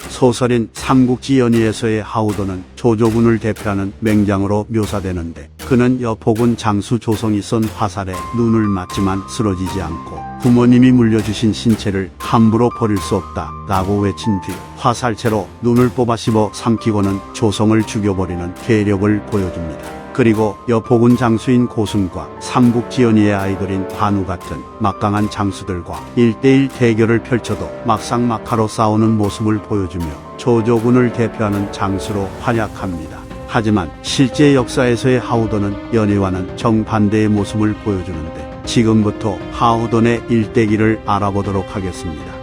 소설인 삼국지연의에서의 하우도는 조조군을 대표하는 맹장으로 묘사되는데 그는 여포군 장수 조성이 쏜 화살에 눈을 맞지만 쓰러지지 않고 부모님이 물려주신 신체를 함부로 버릴 수 없다 라고 외친 뒤 화살채로 눈을 뽑아 씹어 삼키고는 조성을 죽여버리는 괴력을 보여줍니다. 그리고 여포군 장수인 고순과 삼국지연의의 아이돌인 관우 같은 막강한 장수들과 1대1 대결을 펼쳐도 막상막하로 싸우는 모습을 보여주며 조조군을 대표하는 장수로 활약합니다. 하지만 실제 역사에서의 하우돈은 연의와는 정반대의 모습을 보여주는데 지금부터 하우돈의 일대기를 알아보도록 하겠습니다.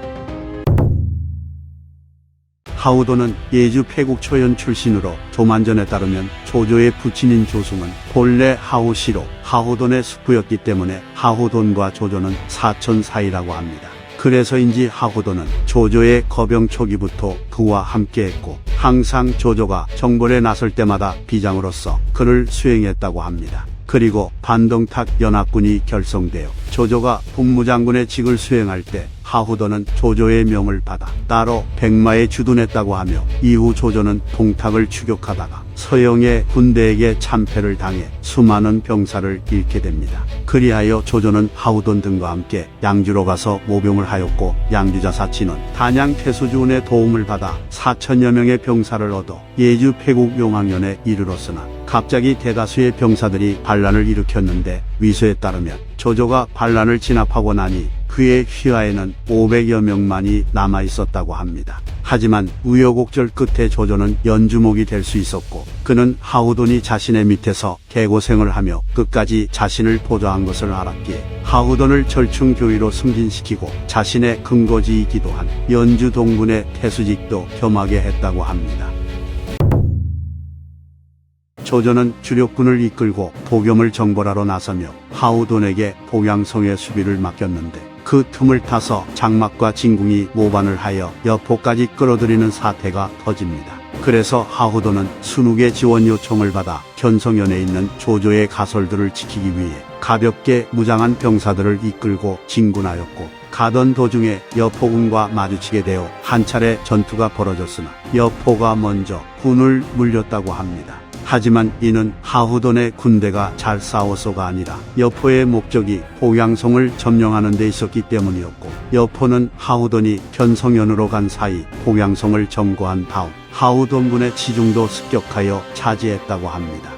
하우돈은 예주 패국초연 출신으로 조만전에 따르면 조조의 부친인 조승은 본래 하우시로 하우돈의 숙부였기 때문에 하우돈과 조조는 사촌 사이라고 합니다. 그래서인지 하우돈은 조조의 거병 초기부터 그와 함께했고 항상 조조가 정벌에 나설 때마다 비장으로서 그를 수행했다고 합니다. 그리고 반동탁 연합군이 결성되어 조조가 복무장군의 직을 수행할 때 하우돈은 조조의 명을 받아 따로 백마에 주둔했다고 하며 이후 조조는 동탁을 추격하다가 서영의 군대에게 참패를 당해 수많은 병사를 잃게 됩니다. 그리하여 조조는 하우돈 등과 함께 양주로 가서 모병을 하였고 양주자 사친은 단양 태수주운의 도움을 받아 4천여 명의 병사를 얻어 예주 패국 용왕년에 이르렀으나 갑자기 대다수의 병사들이 반란을 일으켰는데 위서에 따르면 조조가 반란을 진압하고 나니 그의 휘하에는 500여 명만이 남아있었다고 합니다. 하지만 우여곡절 끝에 조조는 연주목이 될 수 있었고 그는 하우돈이 자신의 밑에서 개고생을 하며 끝까지 자신을 보좌한 것을 알았기에 하우돈을 절충교위로 승진시키고 자신의 근거지이기도 한 연주 동군의 태수직도 겸하게 했다고 합니다. 조조는 주력군을 이끌고 도겸을 정벌하러 나서며 하우돈에게 복양성의 수비를 맡겼는데 그 틈을 타서 장막과 진궁이 모반을 하여 여포까지 끌어들이는 사태가 터집니다. 그래서 하우돈은 순욱의 지원 요청을 받아 견성연에 있는 조조의 가설들을 지키기 위해 가볍게 무장한 병사들을 이끌고 진군하였고 가던 도중에 여포군과 마주치게 되어 한 차례 전투가 벌어졌으나 여포가 먼저 군을 물렸다고 합니다. 하지만 이는 하우돈의 군대가 잘 싸워서가 아니라 여포의 목적이 복양성을 점령하는 데 있었기 때문이었고 여포는 하우돈이 견성연으로 간 사이 복양성을 점거한 다음 하우돈군의 지중도 습격하여 차지했다고 합니다.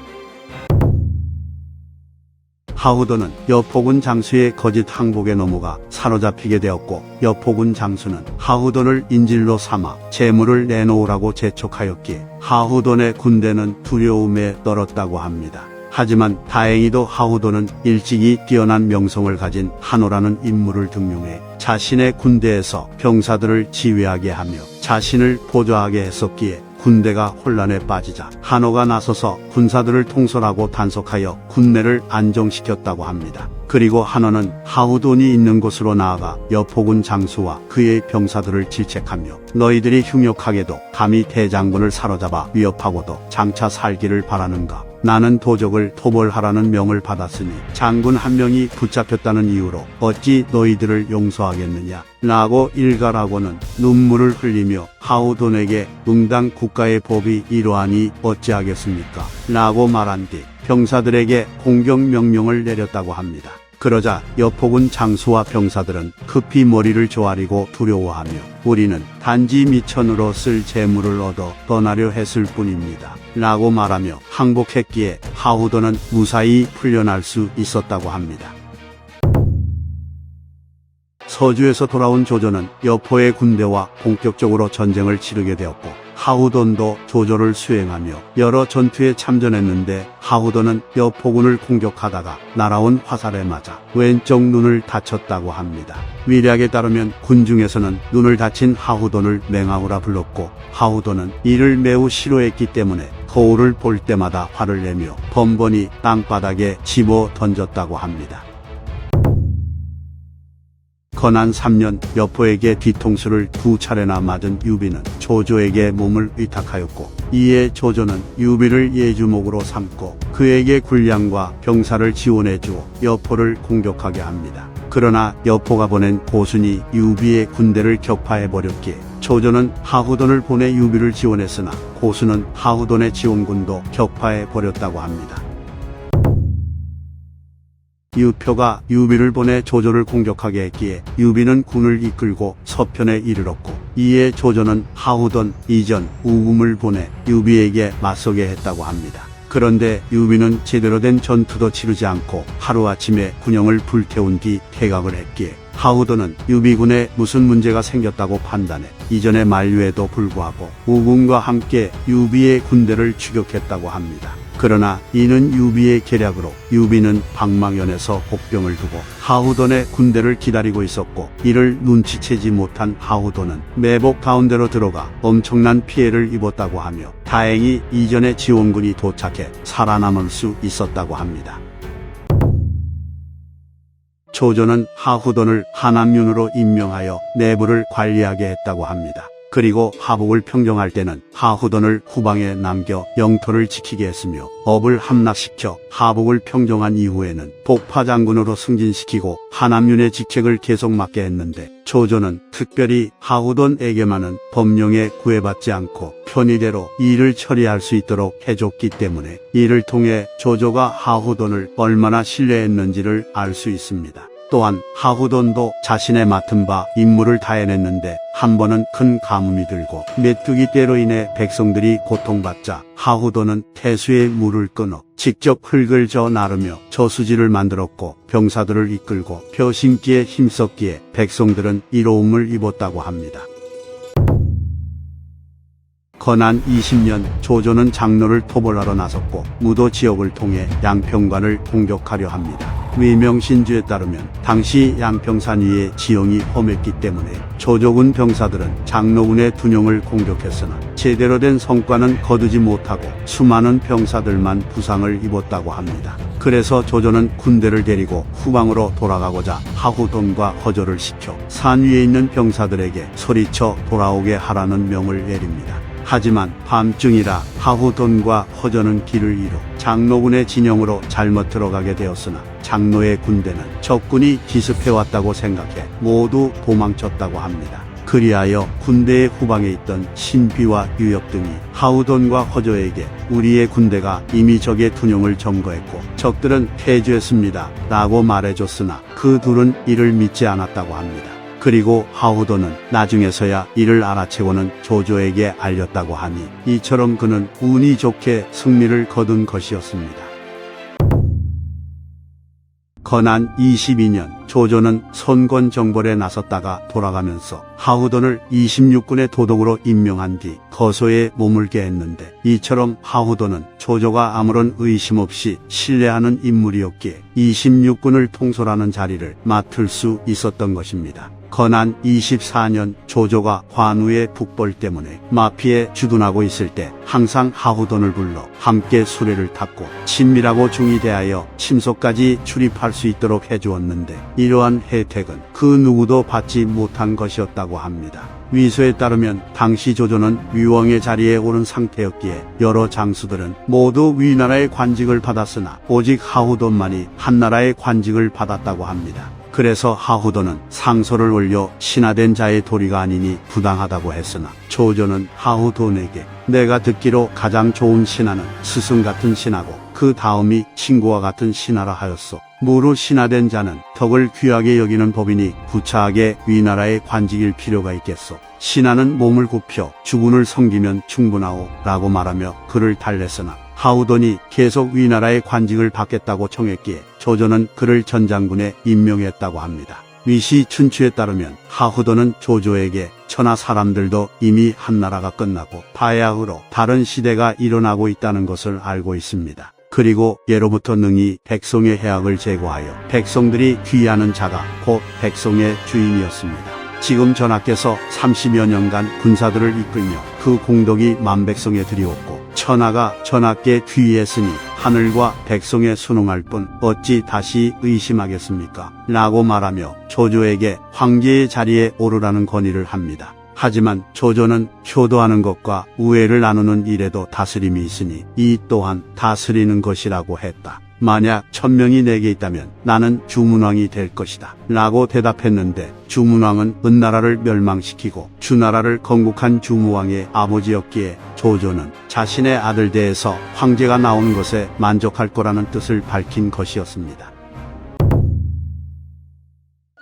하우돈은 여포군 장수의 거짓 항복에 넘어가 사로잡히게 되었고 여포군 장수는 하우돈을 인질로 삼아 재물을 내놓으라고 재촉하였기에 하우돈의 군대는 두려움에 떨었다고 합니다. 하지만 다행히도 하우돈은 일찍이 뛰어난 명성을 가진 한호라는 인물을 등용해 자신의 군대에서 병사들을 지휘하게 하며 자신을 보좌하게 했었기에 군대가 혼란에 빠지자 한호가 나서서 군사들을 통솔하고 단속하여 군내를 안정시켰다고 합니다. 그리고 한호는 하우돈이 있는 곳으로 나아가 여포군 장수와 그의 병사들을 질책하며 너희들이 흉욕하게도 감히 대장군을 사로잡아 위협하고도 장차 살기를 바라는가? 나는 도적을 토벌하라는 명을 받았으니 장군 한 명이 붙잡혔다는 이유로 어찌 너희들을 용서하겠느냐? 라고 일갈하고는 눈물을 흘리며 하우돈에게 응당 국가의 법이 이러하니 어찌하겠습니까? 라고 말한 뒤 병사들에게 공격 명령을 내렸다고 합니다. 그러자 여포군 장수와 병사들은 급히 머리를 조아리고 두려워하며 우리는 단지 미천으로 쓸 재물을 얻어 떠나려 했을 뿐입니다. 라고 말하며 항복했기에 하우돈은 무사히 풀려날 수 있었다고 합니다. 서주에서 돌아온 조조는 여포의 군대와 본격적으로 전쟁을 치르게 되었고 하우돈도 조조를 수행하며 여러 전투에 참전했는데 하우돈은 여포군을 공격하다가 날아온 화살에 맞아 왼쪽 눈을 다쳤다고 합니다. 위략에 따르면 군중에서는 눈을 다친 하우돈을 맹하우라 불렀고 하우돈은 이를 매우 싫어했기 때문에 거울을 볼 때마다 화를 내며 번번이 땅바닥에 집어 던졌다고 합니다. 건한 3년 여포에게 뒤통수를 2차례나 맞은 유비는 조조에게 몸을 위탁하였고 이에 조조는 유비를 예주목으로 삼고 그에게 군량과 병사를 지원해 주어 여포를 공격하게 합니다. 그러나 여포가 보낸 고순이 유비의 군대를 격파해버렸기에 조조는 하후돈을 보내 유비를 지원했으나 고순은 하후돈의 지원군도 격파해버렸다고 합니다. 유표가 유비를 보내 조조를 공격하게 했기에 유비는 군을 이끌고 서편에 이르렀고, 이에 조조는 하후돈, 이전, 우금을 보내 유비에게 맞서게 했다고 합니다. 그런데 유비는 제대로 된 전투도 치르지 않고 하루아침에 군영을 불태운 뒤 퇴각을 했기에 하후돈은 유비군에 무슨 문제가 생겼다고 판단해 이전의 만류에도 불구하고 우금과 함께 유비의 군대를 추격했다고 합니다. 그러나 이는 유비의 계략으로 유비는 방망연에서 복병을 두고 하후돈의 군대를 기다리고 있었고, 이를 눈치채지 못한 하후돈은 매복 가운데로 들어가 엄청난 피해를 입었다고 하며 다행히 이전의 지원군이 도착해 살아남을 수 있었다고 합니다. 조조는 하후돈을 하남윤으로 임명하여 내부를 관리하게 했다고 합니다. 그리고 하복을 평정할 때는 하후돈을 후방에 남겨 영토를 지키게 했으며 업을 함락시켜 하복을 평정한 이후에는 복파장군으로 승진시키고 하남윤의 직책을 계속 맡게 했는데, 조조는 특별히 하후돈에게만은 법령에 구애받지 않고 편의대로 일을 처리할 수 있도록 해줬기 때문에 이를 통해 조조가 하후돈을 얼마나 신뢰했는지를 알 수 있습니다. 또한 하후돈도 자신의 맡은 바 임무를 다 해냈는데 한 번은 큰 가뭄이 들고 메뚜기 떼로 인해 백성들이 고통받자 하후돈은 태수의 물을 끊어 직접 흙을 저 나르며 저수지를 만들었고 병사들을 이끌고 벼 심기에 힘썼기에 백성들은 이로움을 입었다고 합니다. 건한 20년 조조는 장로를 토벌하러 나섰고 무도 지역을 통해 양평관을 공격하려 합니다. 위명신주에 따르면 당시 양평산 위에 지형이 험했기 때문에 조조군 병사들은 장로군의 둔용을 공격했으나 제대로 된 성과는 거두지 못하고 수많은 병사들만 부상을 입었다고 합니다. 그래서 조조는 군대를 데리고 후방으로 돌아가고자 하후돈과 허조를 시켜 산 위에 있는 병사들에게 소리쳐 돌아오게 하라는 명을 내립니다. 하지만 밤중이라 하후돈과 허조는 길을 잃어 장로군의 진영으로 잘못 들어가게 되었으나 장로의 군대는 적군이 기습해왔다고 생각해 모두 도망쳤다고 합니다. 그리하여 군대의 후방에 있던 신비와 유엽 등이 하후돈과 허조에게 우리의 군대가 이미 적의 둔용을 점거했고 적들은 패주했습니다 라고 말해줬으나 그 둘은 이를 믿지 않았다고 합니다. 그리고 하후돈은 나중에서야 이를 알아채고는 조조에게 알렸다고 하니 이처럼 그는 운이 좋게 승리를 거둔 것이었습니다. 건한 22년 조조는 선권정벌에 나섰다가 돌아가면서 하후돈을 26군의 도독으로 임명한 뒤 거소에 머물게 했는데, 이처럼 하후돈은 조조가 아무런 의심 없이 신뢰하는 인물이었기에 26군을 통솔하는 자리를 맡을 수 있었던 것입니다. 건한 24년 조조가 관우의 북벌 때문에 마피에 주둔하고 있을 때 항상 하후돈을 불러 함께 수레를 탔고 친밀하고 중이 대하여 침소까지 출입할 수 있도록 해주었는데, 이러한 혜택은 그 누구도 받지 못한 것이었다고 합니다. 위서에 따르면 당시 조조는 위왕의 자리에 오른 상태였기에 여러 장수들은 모두 위나라의 관직을 받았으나 오직 하후돈만이 한나라의 관직을 받았다고 합니다. 그래서 하후돈은 상소를 올려 신하된 자의 도리가 아니니 부당하다고 했으나 조조는 하후돈에게 내가 듣기로 가장 좋은 신하는 스승 같은 신하고 그 다음이 친구와 같은 신하라 하였소. 무로 신하된 자는 덕을 귀하게 여기는 법이니 구차하게 위나라의 관직일 필요가 있겠소. 신하는 몸을 굽혀 주군을 섬기면 충분하오 라고 말하며 그를 달랬으나 하후돈이 계속 위나라의 관직을 받겠다고 청했기에 조조는 그를 전장군에 임명했다고 합니다. 위시 춘추에 따르면 하후돈은 조조에게 천하 사람들도 이미 한나라가 끝나고 바야흐로 다른 시대가 일어나고 있다는 것을 알고 있습니다. 그리고 예로부터 능히 백성의 해악을 제거하여 백성들이 귀하는 자가 곧 백성의 주인이었습니다. 지금 전하께서 30여 년간 군사들을 이끌며 그 공덕이 만백성에 드리웠고 천하가 전하께 귀했으니 하늘과 백성에 순응할 뿐 어찌 다시 의심하겠습니까? 라고 말하며 조조에게 황제의 자리에 오르라는 건의를 합니다. 하지만 조조는 효도하는 것과 우애를 나누는 일에도 다스림이 있으니 이 또한 다스리는 것이라고 했다. 만약 1000명이 내게 있다면 나는 주문왕이 될 것이다 라고 대답했는데, 주문왕은 은나라를 멸망시키고 주나라를 건국한 주무왕의 아버지였기에 조조는 자신의 아들 대에서 황제가 나오는 것에 만족할 거라는 뜻을 밝힌 것이었습니다.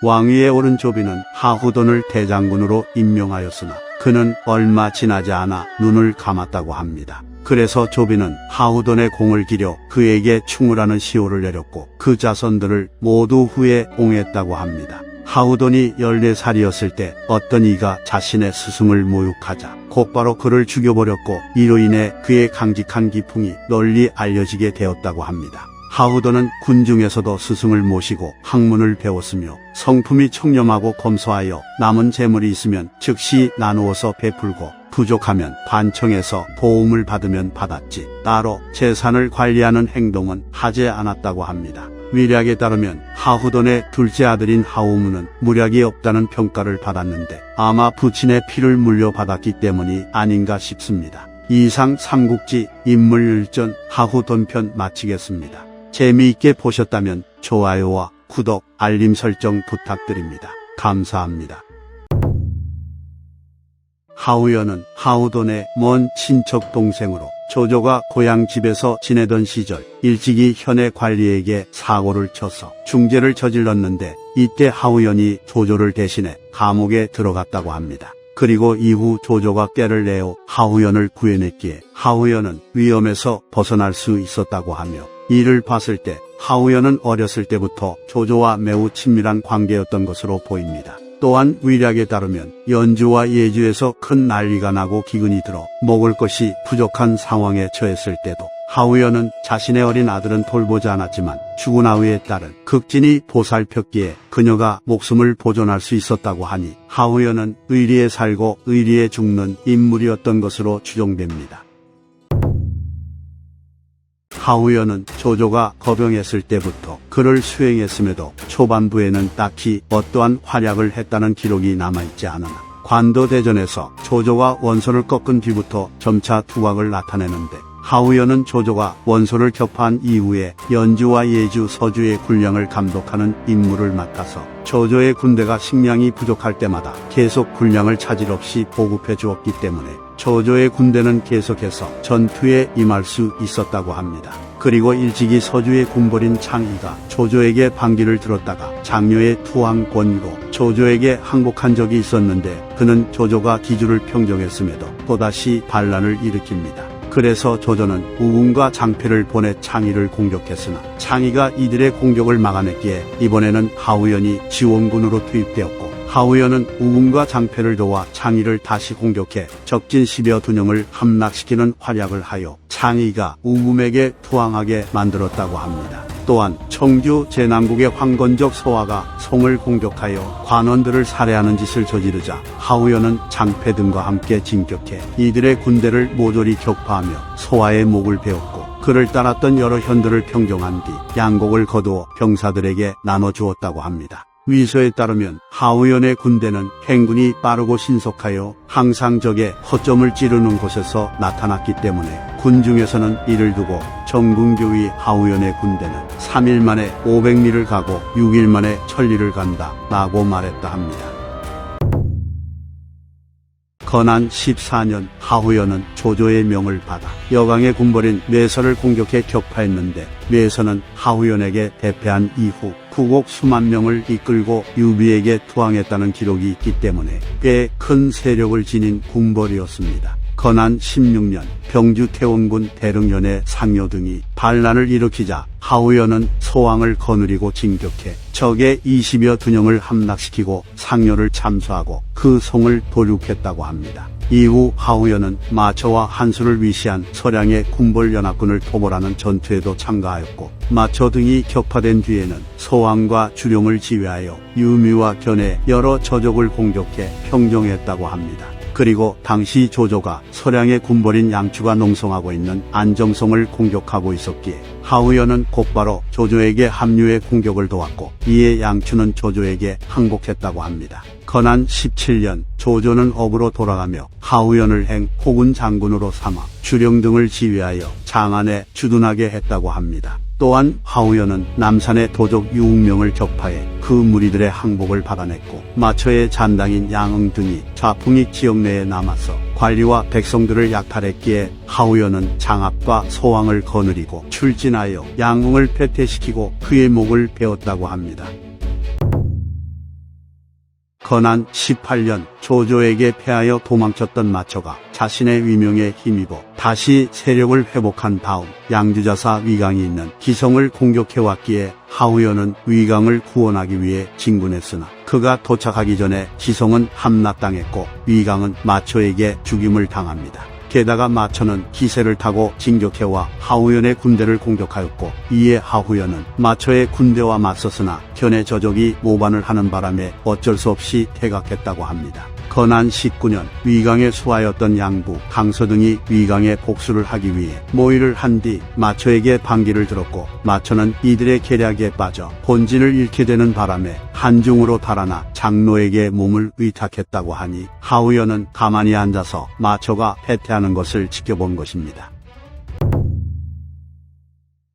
왕위에 오른 조비는 하후돈을 대장군으로 임명하였으나 그는 얼마 지나지 않아 눈을 감았다고 합니다. 그래서 조비는 하후돈의 공을 기려 그에게 충을하는 시호를 내렸고 그 자손들을 모두 후에 옹했다고 합니다. 하후돈이 14살이었을 때 어떤 이가 자신의 스승을 모욕하자 곧바로 그를 죽여버렸고, 이로 인해 그의 강직한 기풍이 널리 알려지게 되었다고 합니다. 하후돈은 군중에서도 스승을 모시고 학문을 배웠으며 성품이 청렴하고 검소하여 남은 재물이 있으면 즉시 나누어서 베풀고 부족하면 관청에서 도움을 받으면 받았지 따로 재산을 관리하는 행동은 하지 않았다고 합니다. 위략에 따르면 하후돈의 둘째 아들인 하우무는 무략이 없다는 평가를 받았는데 아마 부친의 피를 물려받았기 때문이 아닌가 싶습니다. 이상 삼국지 인물일전 하후돈 편 마치겠습니다. 재미있게 보셨다면 좋아요와 구독, 알림 설정 부탁드립니다. 감사합니다. 하우연은 하후돈의 먼 친척 동생으로 조조가 고향 집에서 지내던 시절 일찍이 현의 관리에게 사고를 쳐서 중죄를 저질렀는데, 이때 하우연이 조조를 대신해 감옥에 들어갔다고 합니다. 그리고 이후 조조가 꾀를 내어 하우연을 구해냈기에 하우연은 위험에서 벗어날 수 있었다고 하며, 이를 봤을 때 하우연은 어렸을 때부터 조조와 매우 친밀한 관계였던 것으로 보입니다. 또한 위략에 따르면 연주와 예주에서 큰 난리가 나고 기근이 들어 먹을 것이 부족한 상황에 처했을 때도 하우연은 자신의 어린 아들은 돌보지 않았지만 죽은 아우의 딸은 극진히 보살폈기에 그녀가 목숨을 보존할 수 있었다고 하니 하우연은 의리에 살고 의리에 죽는 인물이었던 것으로 추정됩니다. 하우연은 조조가 거병했을 때부터 그를 수행했음에도 초반부에는 딱히 어떠한 활약을 했다는 기록이 남아있지 않으나 관도대전에서 조조가 원소를 꺾은 뒤부터 점차 두각을 나타내는데, 하우연은 조조가 원소를 격파한 이후에 연주와 예주, 서주의 군량을 감독하는 임무를 맡아서 조조의 군대가 식량이 부족할 때마다 계속 군량을 차질 없이 보급해 주었기 때문에 조조의 군대는 계속해서 전투에 임할 수 있었다고 합니다. 그리고 일찍이 서주의 군벌인 창의가 조조에게 반기를 들었다가 장녀의 투항권으로 조조에게 항복한 적이 있었는데, 그는 조조가 기주를 평정했음에도 또다시 반란을 일으킵니다. 그래서 조조는 우군과 장패를 보내 창의를 공격했으나 창의가 이들의 공격을 막아냈기에 이번에는 하우연이 지원군으로 투입되었고, 하우연은 우군과 장패를 도와 창의를 다시 공격해 적진 10여 두령을 함락시키는 활약을 하여 창의가 우금에게 투항하게 만들었다고 합니다. 또한 청주 제남국의 황건적 서화가 송을 공격하여 관원들을 살해하는 짓을 저지르자 하우연은 장패 등과 함께 진격해 이들의 군대를 모조리 격파하며 서화의 목을 베었고, 그를 따랐던 여러 현들을 평정한 뒤 양곡을 거두어 병사들에게 나눠주었다고 합니다. 위서에 따르면 하우연의 군대는 행군이 빠르고 신속하여 항상 적의 허점을 찌르는 곳에서 나타났기 때문에 군중에서는 이를 두고 정군교의 하우연의 군대는 3일 만에 500리를 가고 6일 만에 1000리를 간다 라고 말했다 합니다. 건안 14년 하우연은 조조의 명을 받아 여강의 군벌인 뇌서를 공격해 격파했는데, 뇌서는 하우연에게 대패한 이후 후곡 수만 명을 이끌고 유비에게 투항했다는 기록이 있기 때문에 꽤 큰 세력을 지닌 군벌이었습니다. 건안 16년 병주 태원군 대릉연의 상여 등이 반란을 일으키자 하우연은 소왕을 거느리고 진격해 적의 20여 두령을 함락시키고 상여를 참수하고 그 성을 도륙했다고 합니다. 이후 하우연은 마처와 한수를 위시한 서량의 군벌연합군을 토벌하는 전투에도 참가하였고, 마처 등이 격파된 뒤에는 소왕과 주룡을 지휘하여 유미와 견해 여러 저족을 공격해 평정했다고 합니다. 그리고 당시 조조가 서량의 군벌인 양추가 농성하고 있는 안정성을 공격하고 있었기에 하우연은 곧바로 조조에게 합류해 공격을 도왔고, 이에 양추는 조조에게 항복했다고 합니다. 건안 17년 조조는 업으로 돌아가며 하우연을 호군 장군으로 삼아 주령 등을 지휘하여 장안에 주둔하게 했다고 합니다. 또한 하우연은 남산의 도적 유웅명을 격파해 그 무리들의 항복을 받아냈고 마처의 잔당인 양흥 등이 좌풍익 지역 내에 남아서 관리와 백성들을 약탈했기에 하우연은 장압과 소왕을 거느리고 출진하여 양흥을 패퇴시키고 그의 목을 베었다고 합니다. 건안 18년 조조에게 패하여 도망쳤던 마처가 자신의 위명에 힘입어 다시 세력을 회복한 다음 양주자사 위강이 있는 기성을 공격해왔기에 하우연은 위강을 구원하기 위해 진군했으나 그가 도착하기 전에 기성은 함락당했고 위강은 마처에게 죽임을 당합니다. 게다가 마처는 기세를 타고 진격해와 하우연의 군대를 공격하였고 이에 하우연은 마처의 군대와 맞섰으나 견해 저적이 모반을 하는 바람에 어쩔 수 없이 퇴각했다고 합니다. 건안 19년 위강의 수하였던 양부, 강서 등이 위강의 복수를 하기 위해 모의를 한 뒤 마처에게 반기를 들었고 마처는 이들의 계략에 빠져 본진을 잃게 되는 바람에 한중으로 달아나 장로에게 몸을 의탁했다고 하니 하우연은 가만히 앉아서 마처가 패퇴하는 것을 지켜본 것입니다.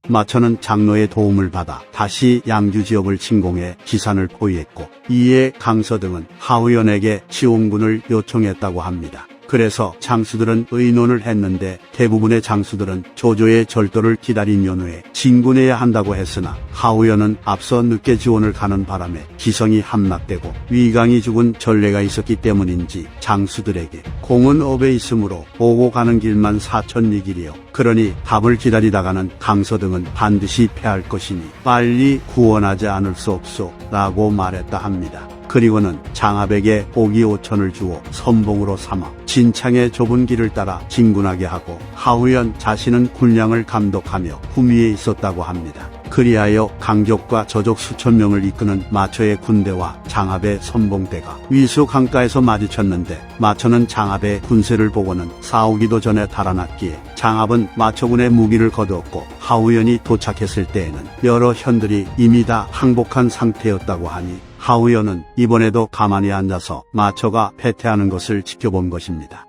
마처는 장로의 도움을 받아 다시 양주 지역을 침공해 기산을 포위했고 이에 강서 등은 하우연에게 지원군을 요청했다고 합니다. 그래서 장수들은 의논을 했는데 대부분의 장수들은 조조의 절도를 기다린 연후에 진군해야 한다고 했으나 하우연은 앞서 늦게 지원을 가는 바람에 기성이 함락되고 위강이 죽은 전례가 있었기 때문인지 장수들에게 공은 업에 있으므로 오고 가는 길만 4,000리길이요. 그러니 답을 기다리다가는 강서 등은 반드시 패할 것이니 빨리 구원하지 않을 수 없소 라고 말했다 합니다. 그리고는 장압에게 옥이 5천을 주어 선봉으로 삼아 진창의 좁은 길을 따라 진군하게 하고 하우연 자신은 군량을 감독하며 후미에 있었다고 합니다. 그리하여 강적과 저적 수천 명을 이끄는 마처의 군대와 장압의 선봉대가 위수 강가에서 마주쳤는데 마처는 장압의 군세를 보고는 싸우기도 전에 달아났기에 장압은 마처군의 무기를 거두었고 하우연이 도착했을 때에는 여러 현들이 이미 다 항복한 상태였다고 하니 하우연은 이번에도 가만히 앉아서 마처가 패퇴하는 것을 지켜본 것입니다.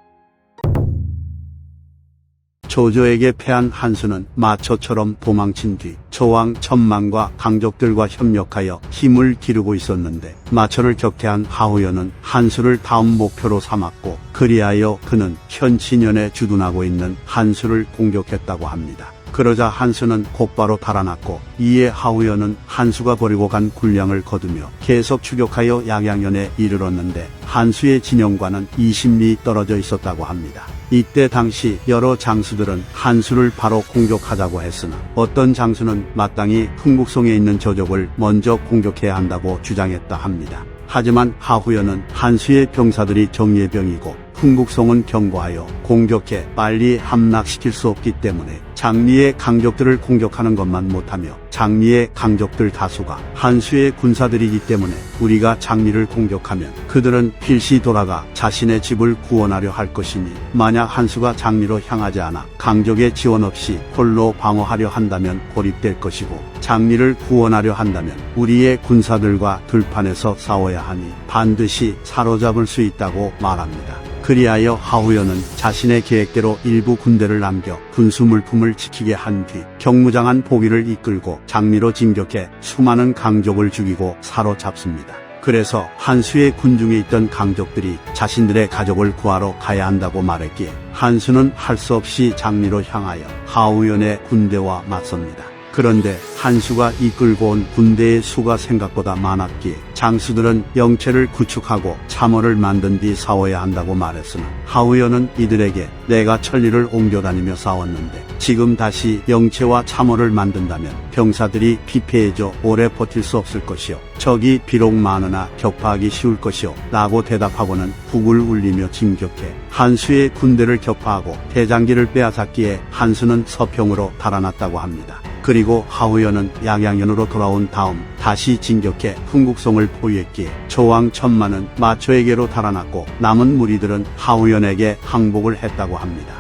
조조에게 패한 한수는 마처처럼 도망친 뒤 조왕 천만과 강적들과 협력하여 힘을 기르고 있었는데 마처를 격퇴한 하우연은 한수를 다음 목표로 삼았고 그리하여 그는 현친연에 주둔하고 있는 한수를 공격했다고 합니다. 그러자 한수는 곧바로 달아났고 이에 하우연은 한수가 버리고 간 군량을 거두며 계속 추격하여 양양연에 이르렀는데 한수의 진영과는 20리 떨어져 있었다고 합니다. 이때 당시 여러 장수들은 한수를 바로 공격하자고 했으나 어떤 장수는 마땅히 흥국성에 있는 저적을 먼저 공격해야 한다고 주장했다 합니다. 하지만 하우연은 한수의 병사들이 정예병이고 흥국성은 견고하여 공격해 빨리 함락시킬 수 없기 때문에 장리의 강적들을 공격하는 것만 못하며 장리의 강적들 다수가 한수의 군사들이기 때문에 우리가 장리를 공격하면 그들은 필시 돌아가 자신의 집을 구원하려 할 것이니 만약 한수가 장리로 향하지 않아 강적의 지원 없이 홀로 방어하려 한다면 고립될 것이고 장리를 구원하려 한다면 우리의 군사들과 들판에서 싸워야 하니 반드시 사로잡을 수 있다고 말합니다. 그리하여 하우연은 자신의 계획대로 일부 군대를 남겨 군수 물품을 지키게 한 뒤 경무장한 보기를 이끌고 장리로 진격해 수많은 강적을 죽이고 사로잡습니다. 그래서 한수의 군중에 있던 강적들이 자신들의 가족을 구하러 가야 한다고 말했기에 한수는 할 수 없이 장리로 향하여 하우연의 군대와 맞섭니다. 그런데 한수가 이끌고 온 군대의 수가 생각보다 많았기에 장수들은 영체를 구축하고 참호를 만든 뒤 싸워야 한다고 말했으나 하우연은 이들에게 내가 천리를 옮겨다니며 싸웠는데 지금 다시 영체와 참호를 만든다면 병사들이 피폐해져 오래 버틸 수 없을 것이요 적이 비록 많으나 격파하기 쉬울 것이요 라고 대답하고는 북을 울리며 진격해 한수의 군대를 격파하고 대장기를 빼앗았기에 한수는 서평으로 달아났다고 합니다. 그리고 하우연은 양양연으로 돌아온 다음 다시 진격해 흥국성을 포위했기에 조왕 천만은 마처에게로 달아났고 남은 무리들은 하우연에게 항복을 했다고 합니다.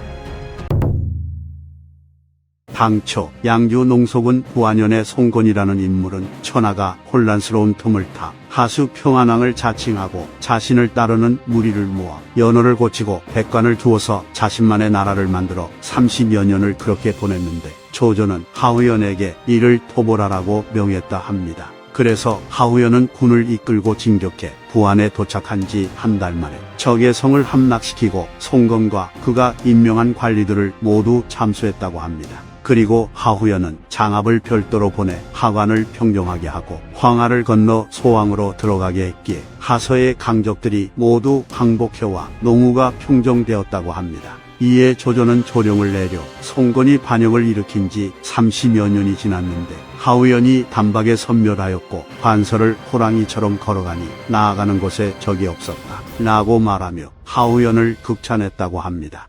당초 양주 농속은 부안연의 송건이라는 인물은 천하가 혼란스러운 틈을 타 하수 평안왕을 자칭하고 자신을 따르는 무리를 모아 연호를 고치고 백관을 두어서 자신만의 나라를 만들어 30여 년을 그렇게 보냈는데 조조는 하우연에게 이를 토벌하라고 명했다 합니다. 그래서 하우연은 군을 이끌고 진격해 부안에 도착한 지 한 달 만에 적의 성을 함락시키고 송건과 그가 임명한 관리들을 모두 참수했다고 합니다. 그리고 하우연은 장압을 별도로 보내 하관을 평정하게 하고 황하를 건너 소왕으로 들어가게 했기에 하서의 강적들이 모두 항복해와 농우가 평정되었다고 합니다. 이에 조조는 조령을 내려 송건이 반역을 일으킨 지 30여 년이 지났는데 하우연이 단박에 섬멸하였고 관서를 호랑이처럼 걸어가니 나아가는 곳에 적이 없었다 라고 말하며 하우연을 극찬했다고 합니다.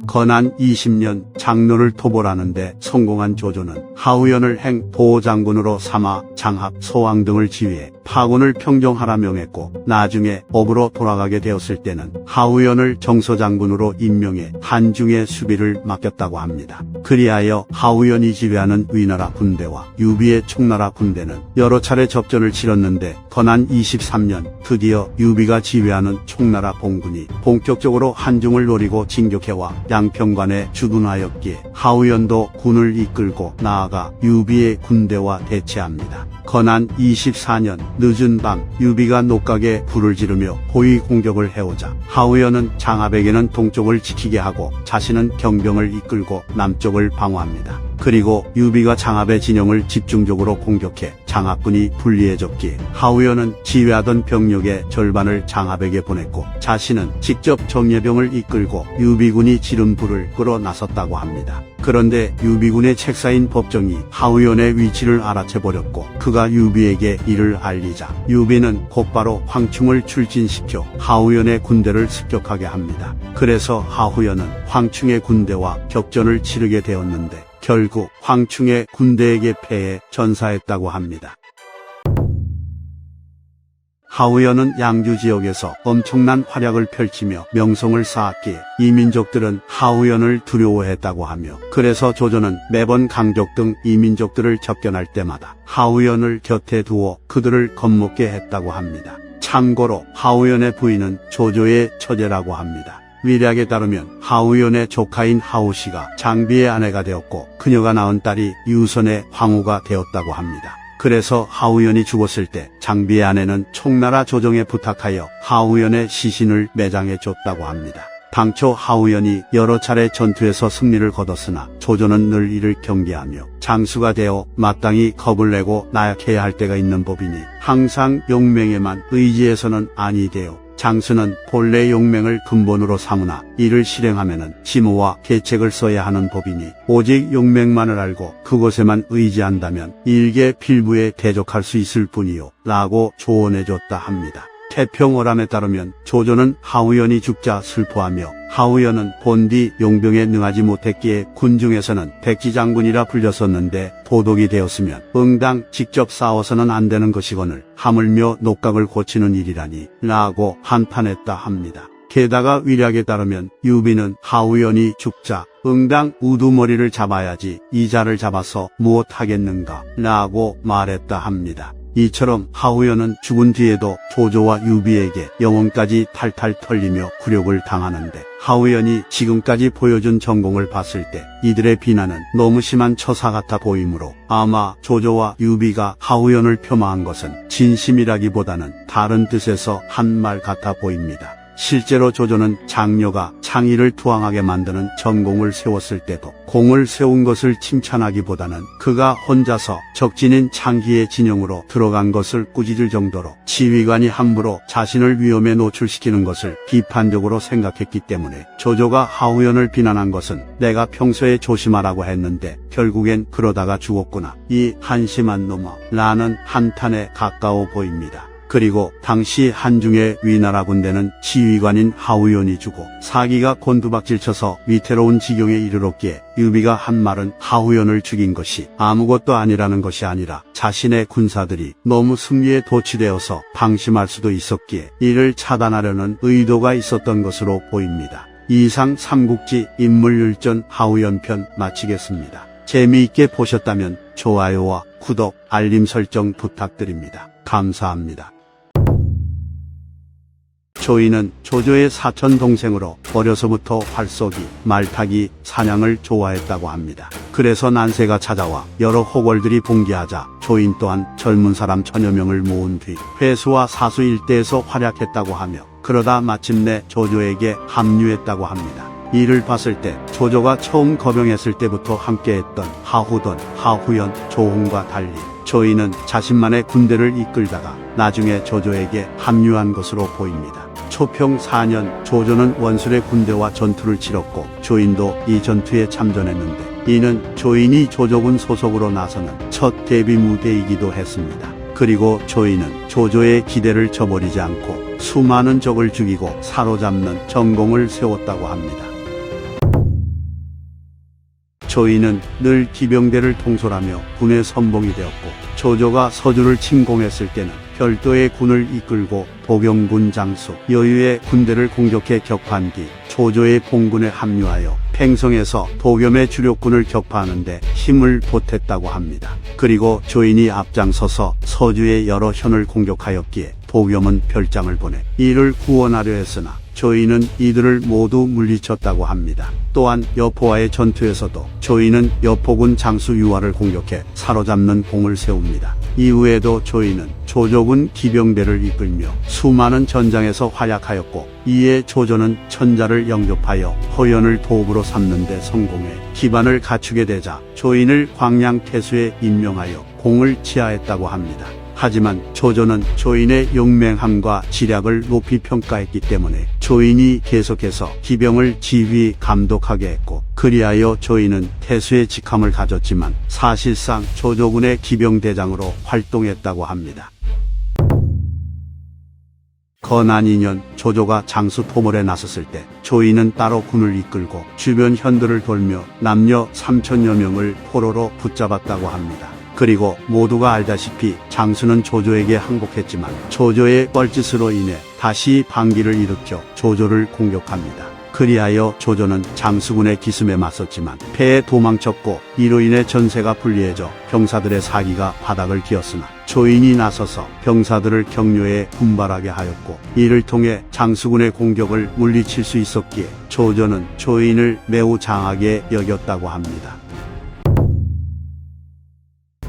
건한 20년 장로를 토벌하는데 성공한 조조는 하우연을 행 보호장군으로 삼아 장합, 소왕 등을 지휘해 파군을 평정하라 명했고 나중에 법으로 돌아가게 되었을 때는 하우연을 정서장군으로 임명해 한중의 수비를 맡겼다고 합니다. 그리하여 하우연이 지휘하는 위나라 군대와 유비의 총나라 군대는 여러 차례 접전을 치렀는데 건한 23년 드디어 유비가 지휘하는 총나라 봉군이 본격적으로 한중을 노리고 진격해와 양평관에 주둔하였기에 하우연도 군을 이끌고 나아가 유비의 군대와 대치합니다. 건한 24년 늦은 밤 유비가 녹각에 불을 지르며 호위 공격을 해오자 하우연은 장압에게는 동쪽을 지키게 하고 자신은 경병을 이끌고 남쪽을 방어합니다. 그리고 유비가 장압의 진영을 집중적으로 공격해 장압군이 불리해졌기에 하우연은 지휘하던 병력의 절반을 장압에게 보냈고 자신은 직접 정예병을 이끌고 유비군이 지른 불을 끌어 나섰다고 합니다. 그런데 유비군의 책사인 법정이 하우연의 위치를 알아채버렸고 그가 유비에게 이를 알리자 유비는 곧바로 황충을 출진시켜 하우연의 군대를 습격하게 합니다. 그래서 하우연은 황충의 군대와 격전을 치르게 되었는데 결국 황충의 군대에게 패해 전사했다고 합니다. 하우연은 양주 지역에서 엄청난 활약을 펼치며 명성을 쌓았기에 이민족들은 하우연을 두려워했다고 하며 그래서 조조는 매번 강족 등 이민족들을 접견할 때마다 하우연을 곁에 두어 그들을 겁먹게 했다고 합니다. 참고로 하우연의 부인은 조조의 처제라고 합니다. 위략에 따르면 하우연의 조카인 하우씨가 장비의 아내가 되었고 그녀가 낳은 딸이 유선의 황후가 되었다고 합니다. 그래서 하우연이 죽었을 때 장비의 아내는 총나라 조정에 부탁하여 하우연의 시신을 매장해 줬다고 합니다. 당초 하우연이 여러 차례 전투에서 승리를 거뒀으나 조조는 늘 이를 경계하며 장수가 되어 마땅히 겁을 내고 나약해야 할 때가 있는 법이니 항상 용맹에만 의지해서는 아니 되어 장수는 본래 용맹을 근본으로 삼으나 이를 실행하면은 지모와 계책을 써야 하는 법이니 오직 용맹만을 알고 그곳에만 의지한다면 일개 필부에 대적할 수 있을 뿐이요 라고 조언해줬다 합니다. 태평어람에 따르면 조조는 하우연이 죽자 슬퍼하며 하우연은 본디 용병에 능하지 못했기에 군중에서는 백지장군이라 불렸었는데 도독이 되었으면 응당 직접 싸워서는 안 되는 것이거늘 하물며 녹각을 고치는 일이라니 라고 한탄했다 합니다. 게다가 위략에 따르면 유비는 하우연이 죽자 응당 우두머리를 잡아야지 이자를 잡아서 무엇하겠는가 라고 말했다 합니다. 이처럼 하우연은 죽은 뒤에도 조조와 유비에게 영혼까지 탈탈 털리며 굴욕을 당하는데 하우연이 지금까지 보여준 전공을 봤을 때 이들의 비난은 너무 심한 처사 같아 보이므로 아마 조조와 유비가 하우연을 폄하한 것은 진심이라기보다는 다른 뜻에서 한 말 같아 보입니다. 실제로 조조는 장녀가 창의를 투항하게 만드는 전공을 세웠을 때도 공을 세운 것을 칭찬하기보다는 그가 혼자서 적진인 창기의 진영으로 들어간 것을 꾸짖을 정도로 지휘관이 함부로 자신을 위험에 노출시키는 것을 비판적으로 생각했기 때문에 조조가 하우연을 비난한 것은 내가 평소에 조심하라고 했는데 결국엔 그러다가 죽었구나 이 한심한 놈아 라는 한탄에 가까워 보입니다. 그리고 당시 한중의 위나라 군대는 지휘관인 하우연이 죽고 사기가 곤두박질쳐서 위태로운 지경에 이르렀기에 유비가 한 말은 하우연을 죽인 것이 아무것도 아니라는 것이 아니라 자신의 군사들이 너무 승리에 도취되어서 방심할 수도 있었기에 이를 차단하려는 의도가 있었던 것으로 보입니다. 이상 삼국지 인물율전 하우연편 마치겠습니다. 재미있게 보셨다면 좋아요와 구독, 알림 설정 부탁드립니다. 감사합니다. 조이는 조조의 사촌 동생으로 어려서부터 활쏘기, 말타기, 사냥을 좋아했다고 합니다. 그래서 난세가 찾아와 여러 호걸들이 봉기하자 조인 또한 젊은 사람 천여 명을 모은 뒤 회수와 사수 일대에서 활약했다고 하며 그러다 마침내 조조에게 합류했다고 합니다. 이를 봤을 때 조조가 처음 거병했을 때부터 함께했던 하후돈, 하후연, 조홍과 달리 조이는 자신만의 군대를 이끌다가 나중에 조조에게 합류한 것으로 보입니다. 초평 4년 조조는 원술의 군대와 전투를 치렀고 조인도 이 전투에 참전했는데 이는 조인이 조조군 소속으로 나서는 첫 데뷔 무대이기도 했습니다. 그리고 조인은 조조의 기대를 저버리지 않고 수많은 적을 죽이고 사로잡는 전공을 세웠다고 합니다. 조이는 늘 기병대를 통솔하며 군의 선봉이 되었고 조조가 서주를 침공했을 때는 별도의 군을 이끌고 도경군 장수 여유의 군대를 공격해 격파한 뒤 조조의 봉군에 합류하여 팽성에서 도겸의 주력군을 격파하는 데 힘을 보탰다고 합니다. 그리고 조인이 앞장서서 서주의 여러 현을 공격하였기에 도겸은 별장을 보내 이를 구원하려 했으나 조이는 이들을 모두 물리쳤다고 합니다. 또한 여포와의 전투에서도 조이는 여포군 장수 유화를 공격해 사로잡는 공을 세웁니다. 이후에도 조이는 조조군 기병대를 이끌며 수많은 전장에서 활약하였고 이에 조조는 천자를 영접하여 허연을 도읍으로 삼는 데 성공해 기반을 갖추게 되자 조인을 광양태수에 임명하여 공을 치하했다고 합니다. 하지만 조조는 조인의 용맹함과 지략을 높이 평가했기 때문에 조인이 계속해서 기병을 지휘 감독하게 했고 그리하여 조인은 태수의 직함을 가졌지만 사실상 조조군의 기병대장으로 활동했다고 합니다. 건안 2년 조조가 장수 토벌에 나섰을 때 조인은 따로 군을 이끌고 주변 현들을 돌며 남녀 3천여 명을 포로로 붙잡았다고 합니다. 그리고 모두가 알다시피 장수는 조조에게 항복했지만 조조의 뻘짓으로 인해 다시 반기를 일으켜 조조를 공격합니다. 그리하여 조조는 장수군의 기습에 맞섰지만 패해 도망쳤고 이로 인해 전세가 불리해져 병사들의 사기가 바닥을 기었으나 조인이 나서서 병사들을 격려해 분발하게 하였고 이를 통해 장수군의 공격을 물리칠 수 있었기에 조조는 조인을 매우 장하게 여겼다고 합니다.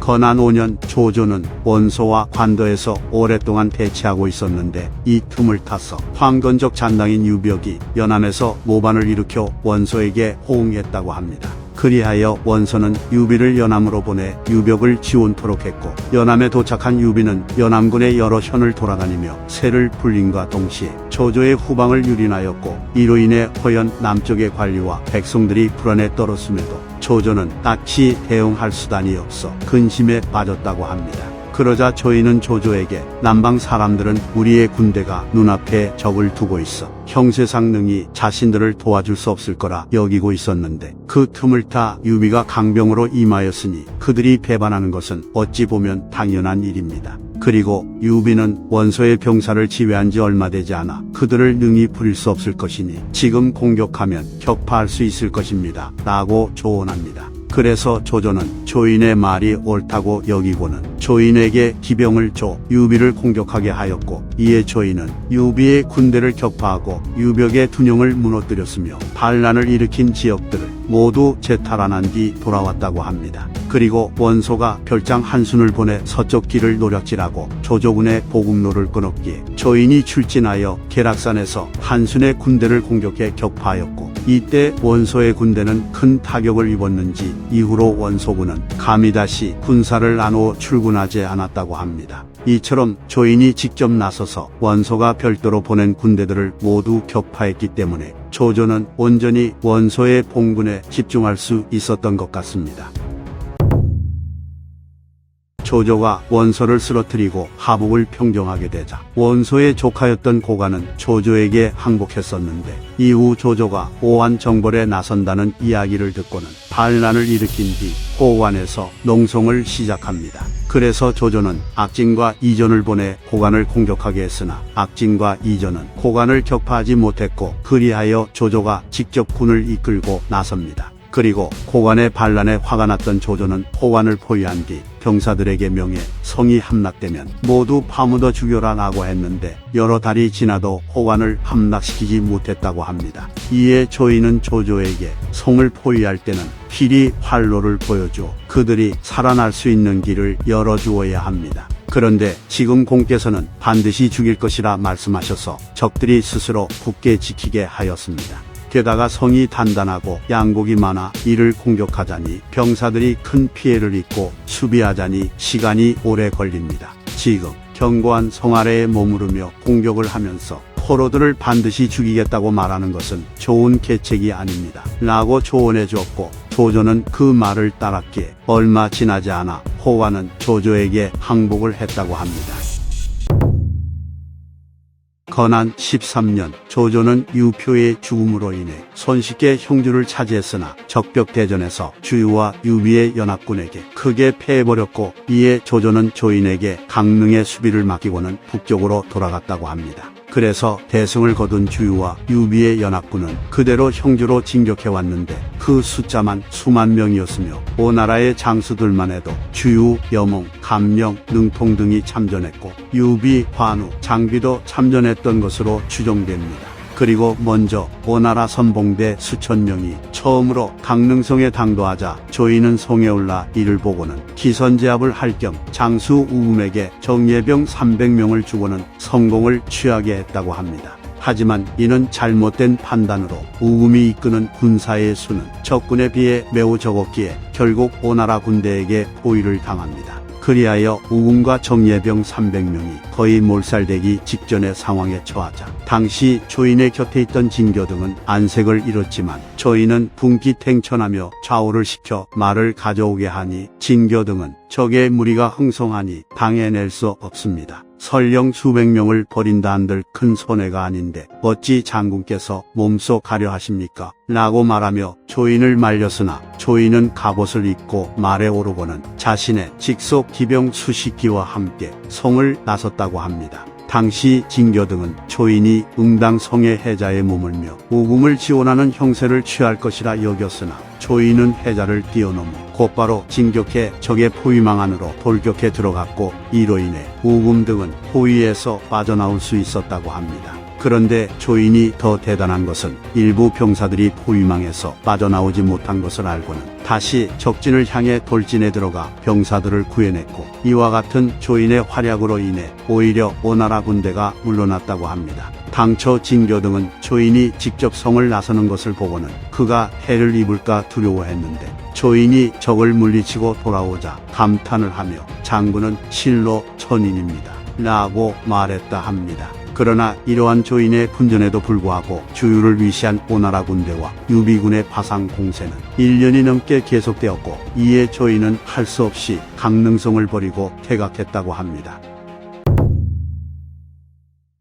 건안 5년 조조는 원소와 관도에서 오랫동안 대치하고 있었는데 이 틈을 타서 황건적 잔당인 유벽이 연암에서 모반을 일으켜 원소에게 호응했다고 합니다. 그리하여 원소는 유비를 연암으로 보내 유벽을 지원토록 했고 연암에 도착한 유비는 연암군의 여러 현을 돌아다니며 세를 불림과 동시에 조조의 후방을 유린하였고 이로 인해 허연 남쪽의 관리와 백성들이 불안에 떨었음에도 조조는 딱히 대응할 수단이 없어 근심에 빠졌다고 합니다. 그러자 조인은 조조에게 남방 사람들은 우리의 군대가 눈앞에 적을 두고 있어 형세상 능히 자신들을 도와줄 수 없을 거라 여기고 있었는데 그 틈을 타 유비가 강병으로 임하였으니 그들이 배반하는 것은 어찌 보면 당연한 일입니다. 그리고 유비는 원소의 병사를 지휘한 지 얼마 되지 않아 그들을 능히 부릴 수 없을 것이니 지금 공격하면 격파할 수 있을 것입니다. 라고 조언합니다. 그래서 조조는 조인의 말이 옳다고 여기고는 조인에게 기병을 줘 유비를 공격하게 하였고 이에 조인은 유비의 군대를 격파하고 유벽의 둔영을 무너뜨렸으며 반란을 일으킨 지역들을 모두 재탈환한 뒤 돌아왔다고 합니다. 그리고 원소가 별장 한순을 보내 서쪽 길을 노략질하고 조조군의 보급로를 끊었기에 조인이 출진하여 계락산에서 한순의 군대를 공격해 격파하였고 이때 원소의 군대는 큰 타격을 입었는지 이후로 원소군은 감히 다시 군사를 나누어 출군하지 않았다고 합니다. 이처럼 조인이 직접 나서서 원소가 별도로 보낸 군대들을 모두 격파했기 때문에 조조는 온전히 원소의 봉군에 집중할 수 있었던 것 같습니다. 조조가 원소를 쓰러뜨리고 하북을 평정하게 되자 원소의 조카였던 고관은 조조에게 항복했었는데 이후 조조가 오한 정벌에 나선다는 이야기를 듣고는 반란을 일으킨 뒤 호관에서 농성을 시작합니다. 그래서 조조는 악진과 이전을 보내 고관을 공격하게 했으나 악진과 이전은 고관을 격파하지 못했고 그리하여 조조가 직접 군을 이끌고 나섭니다. 그리고 호관의 반란에 화가 났던 조조는 호관을 포위한 뒤 병사들에게 명해 성이 함락되면 모두 파묻어 죽여라 라고 했는데 여러 달이 지나도 호관을 함락시키지 못했다고 합니다. 이에 조인은 조조에게 성을 포위할 때는 필히 활로를 보여줘 그들이 살아날 수 있는 길을 열어주어야 합니다. 그런데 지금 공께서는 반드시 죽일 것이라 말씀하셔서 적들이 스스로 굳게 지키게 하였습니다. 게다가 성이 단단하고 양곡이 많아 이를 공격하자니 병사들이 큰 피해를 입고 수비하자니 시간이 오래 걸립니다. 지금 견고한 성 아래에 머무르며 공격을 하면서 포로들을 반드시 죽이겠다고 말하는 것은 좋은 계책이 아닙니다. 라고 조언해 주었고 조조는 그 말을 따랐기에 얼마 지나지 않아 호관은 조조에게 항복을 했다고 합니다. 건한 13년 조조는 유표의 죽음으로 인해 손쉽게 형주를 차지했으나 적벽대전에서 주유와 유비의 연합군에게 크게 패해버렸고 이에 조조는 조인에게 강릉의 수비를 맡기고는 북쪽으로 돌아갔다고 합니다. 그래서 대승을 거둔 주유와 유비의 연합군은 그대로 형주로 진격해왔는데 그 숫자만 수만 명이었으며 오나라의 장수들만 해도 주유, 여몽, 감령, 능통 등이 참전했고 유비, 관우, 장비도 참전했던 것으로 추정됩니다. 그리고 먼저 오나라 선봉대 수천 명이 처음으로 강릉성에 당도하자 조인은 성에 올라 이를 보고는 기선제압을 할 겸 장수 우금에게 정예병 300명을 주고는 성공을 취하게 했다고 합니다. 하지만 이는 잘못된 판단으로 우금이 이끄는 군사의 수는 적군에 비해 매우 적었기에 결국 오나라 군대에게 포위를 당합니다. 그리하여 우금과 정예병 300명이 거의 몰살되기 직전의 상황에 처하자 당시 조인의 곁에 있던 진교등은 안색을 잃었지만 조인은 분기탱천하며 좌우를 시켜 말을 가져오게 하니 진교등은 적의 무리가 흥성하니 당해낼 수 없습니다. 설령 수백 명을 버린다 한들 큰 손해가 아닌데 어찌 장군께서 몸소 가려 하십니까? 라고 말하며 조인을 말렸으나 조인은 갑옷을 입고 말에 오르고는 자신의 직속 기병 수십 기와 함께 성을 나섰다고 합니다. 당시 진교등은 조인이 응당 성의 해자에 머물며 우금을 지원하는 형세를 취할 것이라 여겼으나 조인은 해자를 뛰어넘어 곧바로 진격해 적의 포위망 안으로 돌격해 들어갔고 이로 인해 우금 등은 포위에서 빠져나올 수 있었다고 합니다. 그런데 조인이 더 대단한 것은 일부 병사들이 포위망에서 빠져나오지 못한 것을 알고는 다시 적진을 향해 돌진에 들어가 병사들을 구해냈고 이와 같은 조인의 활약으로 인해 오히려 오나라 군대가 물러났다고 합니다. 당초 진교등은 조인이 직접 성을 나서는 것을 보고는 그가 해를 입을까 두려워했는데 조인이 적을 물리치고 돌아오자 감탄을 하며 장군은 실로 천인입니다. 라고 말했다 합니다. 그러나 이러한 조인의 분전에도 불구하고 주유를 위시한 오나라 군대와 유비군의 파상 공세는 1년이 넘게 계속되었고 이에 조인은 할 수 없이 강릉성을 버리고 퇴각했다고 합니다.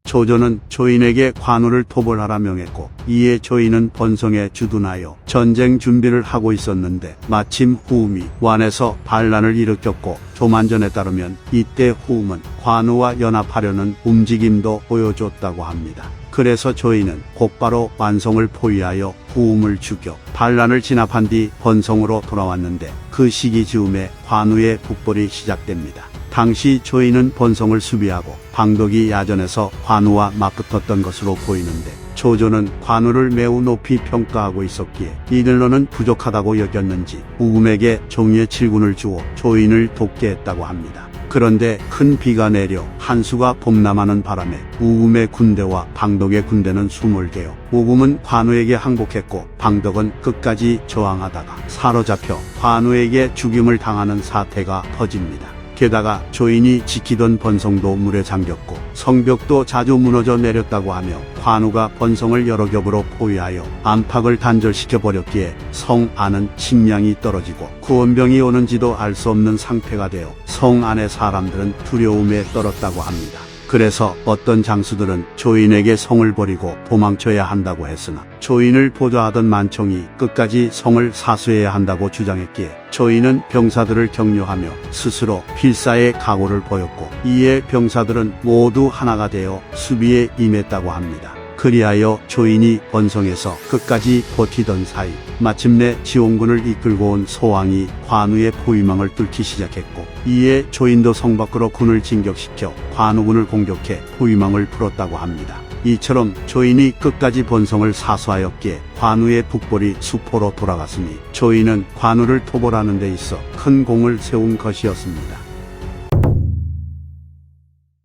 조조는 조인에게 관우를 토벌하라 명했고 이에 조인은 번성에 주둔하여 전쟁 준비를 하고 있었는데 마침 후음이 완에서 반란을 일으켰고 조만전에 따르면 이때 후음은 관우와 연합하려는 움직임도 보여줬다고 합니다. 그래서 조인은 곧바로 완성을 포위하여 후음을 죽여 반란을 진압한 뒤 번성으로 돌아왔는데 그 시기 즈음에 관우의 북벌이 시작됩니다. 당시 조인은 번성을 수비하고 방독이 야전에서 관우와 맞붙었던 것으로 보이는데 조조는 관우를 매우 높이 평가하고 있었기에 이들로는 부족하다고 여겼는지 우금에게 종의 칠군을 주어 조인을 돕게 했다고 합니다. 그런데 큰 비가 내려 한수가 범람하는 바람에 우금의 군대와 방독의 군대는 수몰되어 우금은 관우에게 항복했고 방독은 끝까지 저항하다가 사로잡혀 관우에게 죽임을 당하는 사태가 터집니다. 게다가 조인이 지키던 번성도 물에 잠겼고 성벽도 자주 무너져 내렸다고 하며 관우가 번성을 여러 겹으로 포위하여 안팎을 단절시켜 버렸기에 성 안은 식량이 떨어지고 구원병이 오는지도 알 수 없는 상태가 되어 성 안의 사람들은 두려움에 떨었다고 합니다. 그래서 어떤 장수들은 조인에게 성을 버리고 도망쳐야 한다고 했으나 조인을 보좌하던 만총이 끝까지 성을 사수해야 한다고 주장했기에 조인은 병사들을 격려하며 스스로 필사의 각오를 보였고 이에 병사들은 모두 하나가 되어 수비에 임했다고 합니다. 그리하여 조인이 번성에서 끝까지 버티던 사이 마침내 지원군을 이끌고 온 소왕이 관우의 포위망을 뚫기 시작했고, 이에 조인도 성 밖으로 군을 진격시켜 관우군을 공격해 포위망을 풀었다고 합니다. 이처럼 조인이 끝까지 번성을 사수하였기에 관우의 북벌이 수포로 돌아갔으니 조인은 관우를 토벌하는 데 있어 큰 공을 세운 것이었습니다.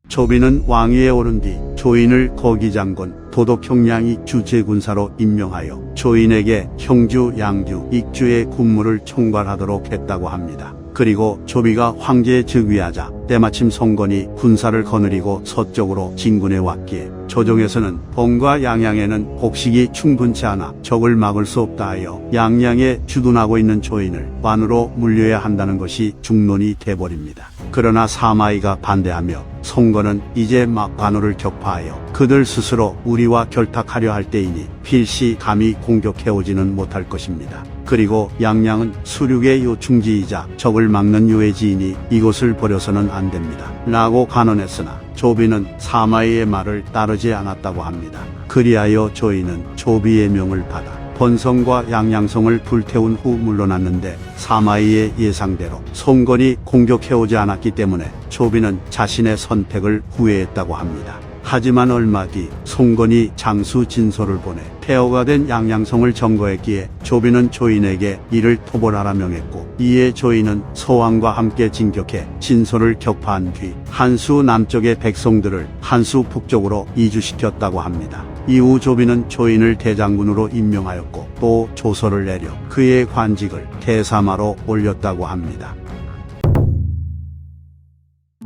조비는 왕위에 오른 뒤 조인을 거기장군, 도독형량이 주재군사로 임명하여 조인에게 형주, 양주, 익주의 군무를 총괄하도록 했다고 합니다. 그리고 조비가 황제에 즉위하자 때마침 송건이 군사를 거느리고 서쪽으로 진군해 왔기에 조정에서는 봉과 양양에는 곡식이 충분치 않아 적을 막을 수 없다 하여 양양에 주둔하고 있는 조인을 관우로 물려야 한다는 것이 중론이 돼버립니다. 그러나 사마이가 반대하며 송건은 이제 막 관우를 격파하여 그들 스스로 우리와 결탁하려 할 때이니 필시 감히 공격해오지는 못할 것입니다. 그리고 양양은 수륙의 요충지이자 적을 막는 요해지이니 이곳을 버려서는 안 됩니다. 라고 간언했으나 조비는 사마이의 말을 따르지 않았다고 합니다. 그리하여 조인은 조비의 명을 받아 번성과 양양성을 불태운 후 물러났는데 사마이의 예상대로 송건이 공격해오지 않았기 때문에 조비는 자신의 선택을 후회했다고 합니다. 하지만 얼마 뒤 송건이 장수 진소를 보내 폐허가 된 양양성을 점거했기에 조비는 조인에게 이를 토벌하라 명했고, 이에 조인은 소왕과 함께 진격해 진소를 격파한 뒤 한수 남쪽의 백성들을 한수 북쪽으로 이주시켰다고 합니다. 이후 조비는 조인을 대장군으로 임명하였고 또 조서를 내려 그의 관직을 대사마로 올렸다고 합니다.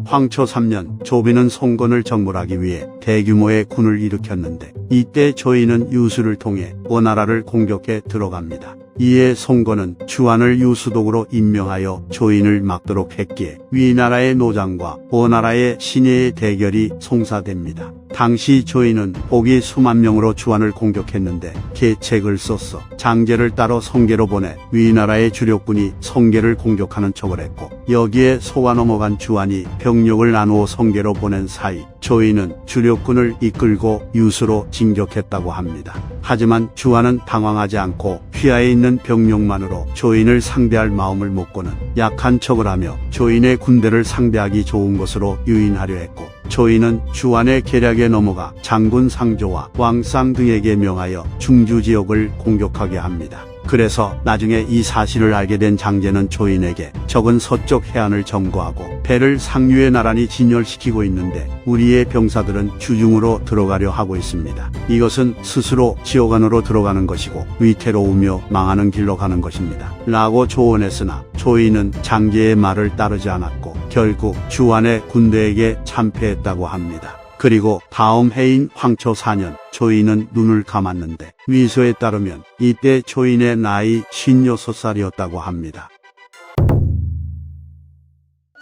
황초 3년 조비는 송건을 정벌하기 위해 대규모의 군을 일으켰는데, 이때 조인은 유수를 통해 오나라를 공격해 들어갑니다. 이에 송건은 주안을 유수독으로 임명하여 조인을 막도록 했기에 위나라의 노장과 오나라의 신예의 대결이 송사됩니다. 당시 조인은 복이 수만 명으로 주안을 공격했는데 계책을 썼어 장제를 따로 성계로 보내 위나라의 주력군이 성계를 공격하는 척을 했고, 여기에 소와 넘어간 주안이 병력을 나누어 성계로 보낸 사이 조인은 주력군을 이끌고 유수로 진격했다고 합니다. 하지만 주안은 당황하지 않고 휘하에 있는 병력만으로 조인을 상대할 마음을 먹고는 약한 척을 하며 조인의 군대를 상대하기 좋은 것으로 유인하려 했고, 조인은 주안의 계략에 넘어가 장군 상조와 왕상 등에게 명하여 중주 지역을 공격하게 합니다. 그래서 나중에 이 사실을 알게 된 장제는 조인에게 적은 서쪽 해안을 점거하고 배를 상류에 나란히 진열시키고 있는데 우리의 병사들은 주중으로 들어가려 하고 있습니다. 이것은 스스로 지옥 안으로 들어가는 것이고 위태로우며 망하는 길로 가는 것입니다. 라고 조언했으나 조인은 장제의 말을 따르지 않았고 결국 주안의 군대에게 참패했다고 합니다. 그리고 다음 해인 황초 4년 조인은 눈을 감았는데 위서에 따르면 이때 조인의 나이 56살이었다고 합니다.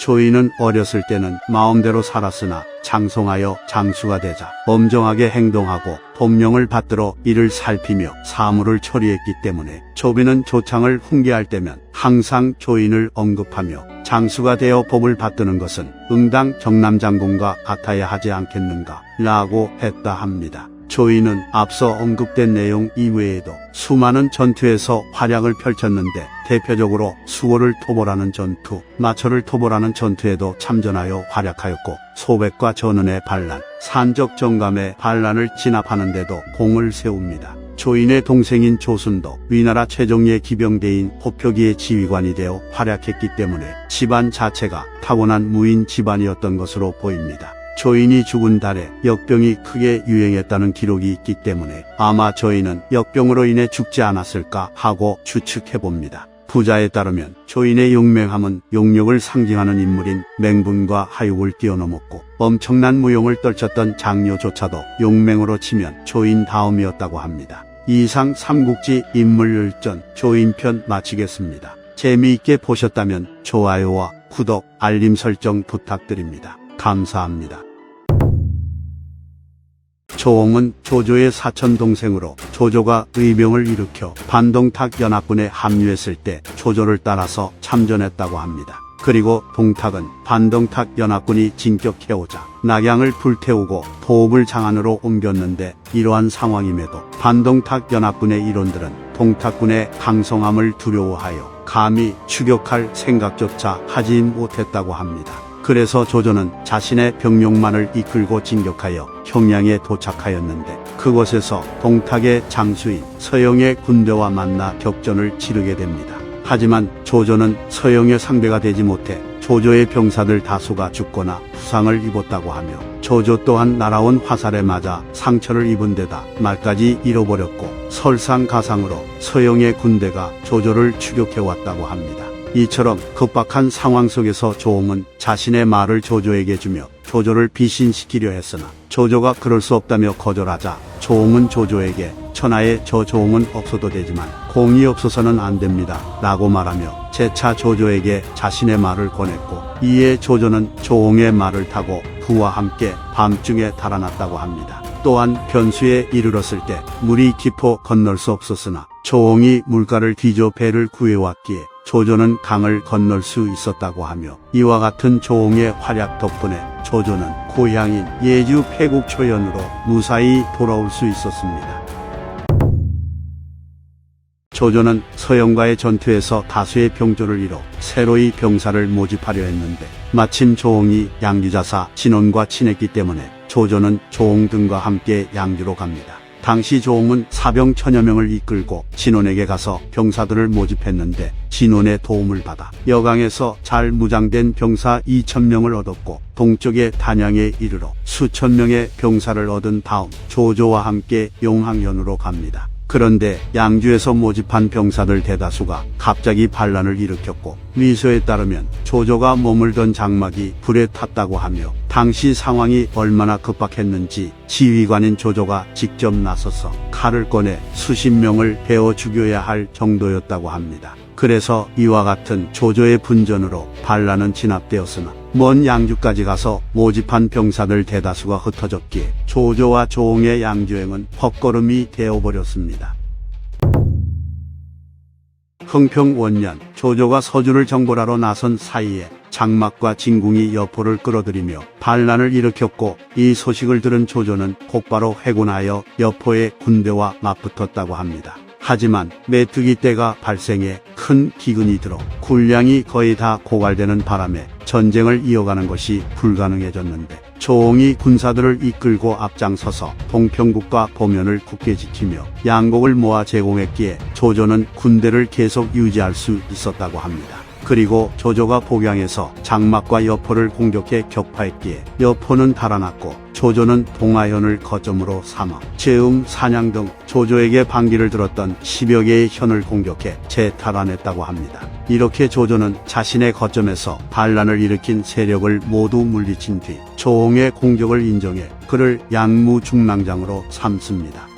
조인은 어렸을 때는 마음대로 살았으나 장성하여 장수가 되자 엄정하게 행동하고 법령을 받들어 이를 살피며 사물을 처리했기 때문에 조비는 조창을 훈계할 때면 항상 조인을 언급하며 장수가 되어 법을 받드는 것은 응당 정남장군과 같아야 하지 않겠는가 라고 했다 합니다. 조인은 앞서 언급된 내용 이외에도 수많은 전투에서 활약을 펼쳤는데 대표적으로 수호를 토벌하는 전투, 마초를 토벌하는 전투에도 참전하여 활약하였고 소백과 전은의 반란, 산적 정감의 반란을 진압하는 데도 공을 세웁니다. 조인의 동생인 조순도 위나라 최정예 기병대인 호표기의 지휘관이 되어 활약했기 때문에 집안 자체가 타고난 무인 집안이었던 것으로 보입니다. 조인이 죽은 달에 역병이 크게 유행했다는 기록이 있기 때문에 아마 조인은 역병으로 인해 죽지 않았을까 하고 추측해봅니다. 부자에 따르면 조인의 용맹함은 용력을 상징하는 인물인 맹분과 하육을 뛰어넘었고 엄청난 무용을 떨쳤던 장료조차도 용맹으로 치면 조인 다음이었다고 합니다. 이상 삼국지 인물열전 조인편 마치겠습니다. 재미있게 보셨다면 좋아요와 구독, 알림 설정 부탁드립니다. 감사합니다. 조홍은 조조의 사촌 동생으로 조조가 의병을 일으켜 반동탁 연합군에 합류했을 때 조조를 따라서 참전했다고 합니다. 그리고 동탁은 반동탁 연합군이 진격해오자 낙양을 불태우고 도읍을 장안으로 옮겼는데, 이러한 상황임에도 반동탁 연합군의 일원들은 동탁군의 강성함을 두려워하여 감히 추격할 생각조차 하지 못했다고 합니다. 그래서 조조는 자신의 병력만을 이끌고 진격하여 평양에 도착하였는데, 그곳에서 동탁의 장수인 서영의 군대와 만나 격전을 치르게 됩니다. 하지만 조조는 서영의 상대가 되지 못해 조조의 병사들 다수가 죽거나 부상을 입었다고 하며, 조조 또한 날아온 화살에 맞아 상처를 입은 데다 말까지 잃어버렸고, 설상가상으로 서영의 군대가 조조를 추격해왔다고 합니다. 이처럼 급박한 상황 속에서 조홍은 자신의 말을 조조에게 주며 조조를 비신시키려 했으나, 조조가 그럴 수 없다며 거절하자 조홍은 조조에게 천하에 저 조홍은 없어도 되지만 공이 없어서는 안 됩니다 라고 말하며 재차 조조에게 자신의 말을 권했고, 이에 조조는 조홍의 말을 타고 부와 함께 밤중에 달아났다고 합니다. 또한 변수에 이르렀을 때 물이 깊어 건널 수 없었으나 조홍이 물가를 뒤져 배를 구해왔기에 조조는 강을 건널 수 있었다고 하며, 이와 같은 조홍의 활약 덕분에 조조는 고향인 예주 패국초연으로 무사히 돌아올 수 있었습니다. 조조는 서영과의 전투에서 다수의 병조를 잃어 새로이 병사를 모집하려 했는데, 마침 조홍이 양주자사 진원과 친했기 때문에 조조는 조홍 등과 함께 양주로 갑니다. 당시 조홍은 사병 1000여 명을 이끌고 진원에게 가서 병사들을 모집했는데, 진원의 도움을 받아 여강에서 잘 무장된 병사 2000명을 얻었고, 동쪽의 단양에 이르러 수천 명의 병사를 얻은 다음 조조와 함께 용항연으로 갑니다. 그런데 양주에서 모집한 병사들 대다수가 갑자기 반란을 일으켰고, 위서에 따르면 조조가 머물던 장막이 불에 탔다고 하며, 당시 상황이 얼마나 급박했는지 지휘관인 조조가 직접 나서서 칼을 꺼내 수십 명을 베어 죽여야 할 정도였다고 합니다. 그래서 이와 같은 조조의 분전으로 반란은 진압되었으나, 먼 양주까지 가서 모집한 병사들 대다수가 흩어졌기에 조조와 조홍의 양주행은 헛걸음이 되어버렸습니다. 흥평 원년, 조조가 서주를 정벌하러 나선 사이에 장막과 진궁이 여포를 끌어들이며 반란을 일으켰고, 이 소식을 들은 조조는 곧바로 회군하여 여포의 군대와 맞붙었다고 합니다. 하지만 메뚜기 떼가 발생해 큰 기근이 들어 군량이 거의 다 고갈되는 바람에 전쟁을 이어가는 것이 불가능해졌는데, 조홍이 군사들을 이끌고 앞장서서 동평국과 보면을 굳게 지키며 양곡을 모아 제공했기에 조조는 군대를 계속 유지할 수 있었다고 합니다. 그리고 조조가 복양에서 장막과 여포를 공격해 격파했기에 여포는 달아났고, 조조는 동아현을 거점으로 삼아 제음, 산양 등 조조에게 반기를 들었던 10여 개의 현을 공격해 재탈환했다고 합니다. 이렇게 조조는 자신의 거점에서 반란을 일으킨 세력을 모두 물리친 뒤 조홍의 공격을 인정해 그를 양무중랑장으로 삼습니다.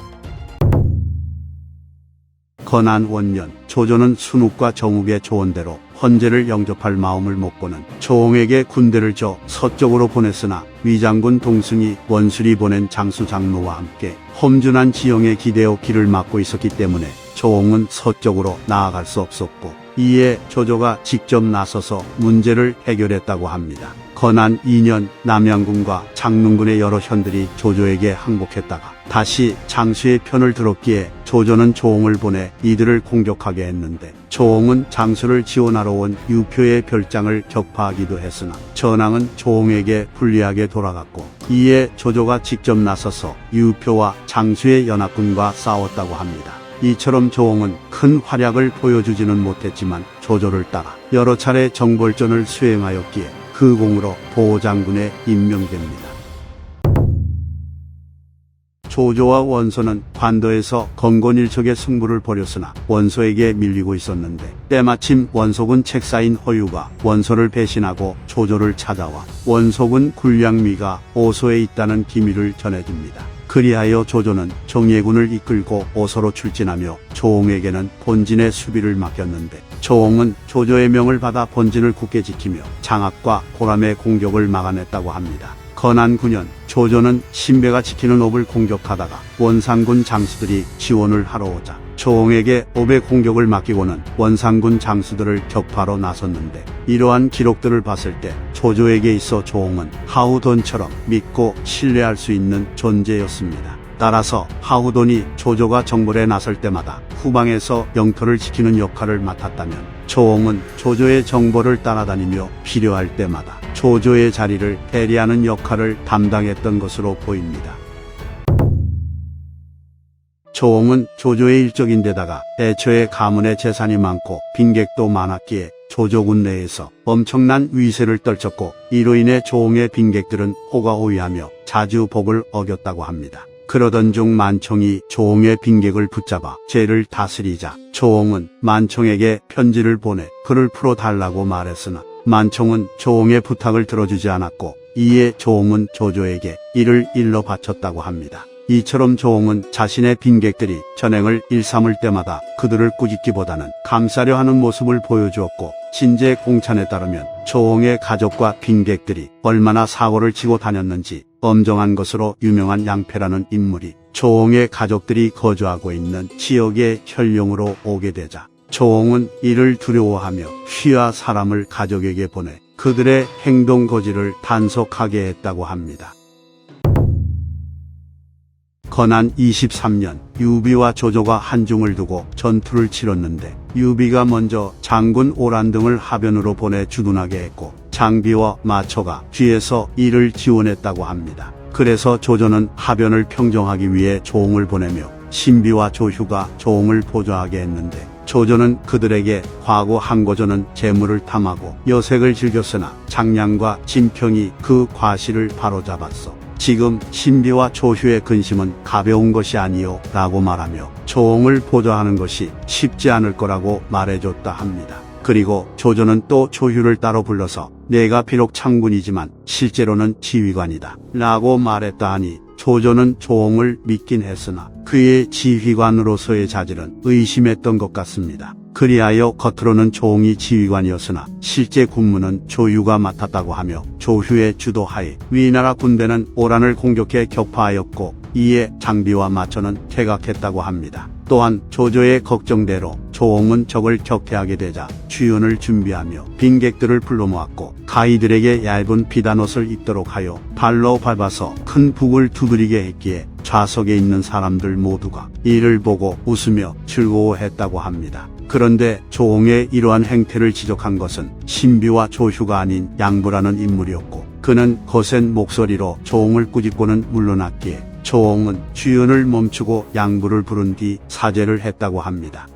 건안 원년, 조조는 순욱과 정욱의 조언대로 헌제를 영접할 마음을 먹고는 조홍에게 군대를 줘 서쪽으로 보냈으나, 위장군 동승이 원술이 보낸 장수 장로와 함께 험준한 지형에 기대어 길을 막고 있었기 때문에 조홍은 서쪽으로 나아갈 수 없었고, 이에 조조가 직접 나서서 문제를 해결했다고 합니다. 건안 2년, 남양군과 장릉군의 여러 현들이 조조에게 항복했다가 다시 장수의 편을 들었기에 조조는 조홍을 보내 이들을 공격하게 했는데, 조홍은 장수를 지원하러 온 유표의 별장을 격파하기도 했으나 전황은 조홍에게 불리하게 돌아갔고, 이에 조조가 직접 나서서 유표와 장수의 연합군과 싸웠다고 합니다. 이처럼 조홍은 큰 활약을 보여주지는 못했지만 조조를 따라 여러 차례 정벌전을 수행하였기에 그 공으로 보호장군에 임명됩니다. 조조와 원소는 관도에서 건곤일척의 승부를 벌였으나 원소에게 밀리고 있었는데, 때마침 원소군 책사인 허유가 원소를 배신하고 조조를 찾아와 원소군 군량미가 오소에 있다는 기밀을 전해줍니다. 그리하여 조조는 정예군을 이끌고 오소로 출진하며 조홍에게는 본진의 수비를 맡겼는데, 조홍은 조조의 명을 받아 본진을 굳게 지키며 장압과 고람의 공격을 막아냈다고 합니다. 건안 9년 조조는 신배가 지키는 읍을 공격하다가 원산군 장수들이 지원을 하러 오자 조홍에게 읍의 공격을 맡기고는 원산군 장수들을 격파로 나섰는데, 이러한 기록들을 봤을 때 조조에게 있어 조홍은 하후돈처럼 믿고 신뢰할 수 있는 존재였습니다. 따라서 하후돈이 조조가 정벌에 나설 때마다 후방에서 영토를 지키는 역할을 맡았다면, 조홍은 조조의 정벌을 따라다니며 필요할 때마다 조조의 자리를 대리하는 역할을 담당했던 것으로 보입니다. 조홍은 조조의 일적인데다가 애초에 가문의 재산이 많고 빈객도 많았기에 조조군 내에서 엄청난 위세를 떨쳤고, 이로 인해 조홍의 빈객들은 호가호위하며 자주 법을 어겼다고 합니다. 그러던 중 만총이 조홍의 빈객을 붙잡아 죄를 다스리자 조홍은 만총에게 편지를 보내 그를 풀어달라고 말했으나, 만총은 조홍의 부탁을 들어주지 않았고, 이에 조홍은 조조에게 이를 일러 바쳤다고 합니다. 이처럼 조홍은 자신의 빈객들이 전행을 일삼을 때마다 그들을 꾸짖기보다는 감싸려 하는 모습을 보여주었고, 신제 공찬에 따르면 조홍의 가족과 빈객들이 얼마나 사고를 치고 다녔는지 엄정한 것으로 유명한 양패라는 인물이 조홍의 가족들이 거주하고 있는 지역의 현령으로 오게 되자 조홍은 이를 두려워하며 휘하 사람을 가족에게 보내 그들의 행동 거지를 단속하게 했다고 합니다. 건안 23년 유비와 조조가 한중을 두고 전투를 치렀는데, 유비가 먼저 장군 오란 등을 하변으로 보내 주둔하게 했고, 장비와 마초가 뒤에서 이를 지원했다고 합니다. 그래서 조조는 하변을 평정하기 위해 조홍을 보내며 신비와 조휴가 조홍을 보좌하게 했는데, 조조는 그들에게 과거 항고조는 재물을 탐하고 여색을 즐겼으나 장량과 진평이 그 과실을 바로잡았어. 지금 신비와 조휴의 근심은 가벼운 것이 아니요 라고 말하며 조홍을 보좌하는 것이 쉽지 않을 거라고 말해줬다 합니다. 그리고 조조는 또 조휴를 따로 불러서 내가 비록 창군이지만 실제로는 지휘관이다 라고 말했다 하니, 조조는 조홍을 믿긴 했으나 그의 지휘관으로서의 자질은 의심했던 것 같습니다. 그리하여 겉으로는 조홍이 지휘관이었으나 실제 군무는 조유가 맡았다고 하며, 조휴의 주도하에 위나라 군대는 오란을 공격해 격파하였고, 이에 장비와 마초는 퇴각했다고 합니다. 또한 조조의 걱정대로 조홍은 적을 격퇴하게 되자 주연을 준비하며 빈객들을 불러 모았고, 가이들에게 얇은 비단옷을 입도록 하여 발로 밟아서 큰 북을 두드리게 했기에 좌석에 있는 사람들 모두가 이를 보고 웃으며 즐거워했다고 합니다. 그런데 조홍의 이러한 행태를 지적한 것은 신비와 조휴가 아닌 양부라는 인물이었고, 그는 거센 목소리로 조홍을 꾸짖고는 물러났기에 조홍은 주연을 멈추고 양부를 부른 뒤 사죄를 했다고 합니다.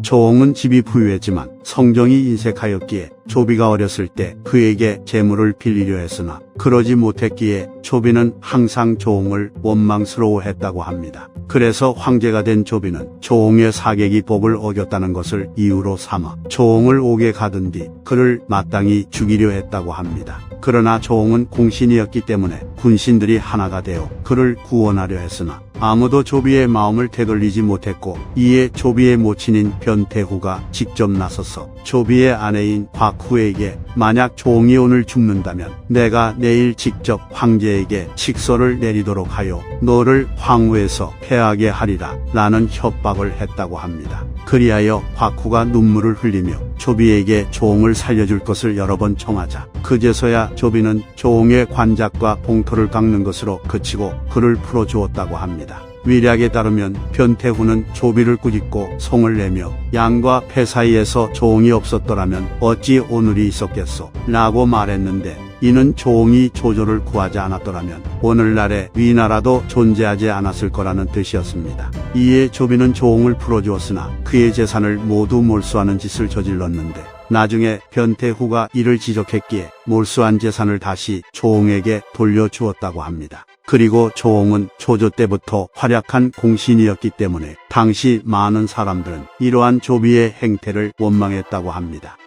조홍은 집이 부유했지만 성정이 인색하였기에 조비가 어렸을 때 그에게 재물을 빌리려 했으나 그러지 못했기에 조비는 항상 조홍을 원망스러워했다고 합니다. 그래서 황제가 된 조비는 조홍의 사객이 법을 어겼다는 것을 이유로 삼아 조홍을 옥에 가둔 뒤 그를 마땅히 죽이려 했다고 합니다. 그러나 조홍은 공신이었기 때문에 군신들이 하나가 되어 그를 구원하려 했으나 아무도 조비의 마음을 되돌리지 못했고, 이에 조비의 모친인 변태후가 직접 나서서 조비의 아내인 곽후에게 만약 조홍이 오늘 죽는다면 내가 내일 직접 황제에게 직서를 내리도록 하여 너를 황후에서 패하게 하리라 라는 협박을 했다고 합니다. 그리하여 곽후가 눈물을 흘리며 조비에게 조홍을 살려줄 것을 여러 번 청하자 그제서야 조비는 조홍의 관작과 봉토를 깎는 것으로 그치고 그를 풀어주었다고 합니다. 위략에 따르면 변태후는 조비를 꾸짖고 송을 내며 양과 폐 사이에서 조홍이 없었더라면 어찌 오늘이 있었겠소 라고 말했는데, 이는 조홍이 조조를 구하지 않았더라면 오늘날의 위나라도 존재하지 않았을 거라는 뜻이었습니다. 이에 조비는 조홍을 풀어주었으나 그의 재산을 모두 몰수하는 짓을 저질렀는데, 나중에 변태후가 이를 지적했기에 몰수한 재산을 다시 조홍에게 돌려주었다고 합니다. 그리고 조홍은 조조 때부터 활약한 공신이었기 때문에 당시 많은 사람들은 이러한 조비의 행태를 원망했다고 합니다.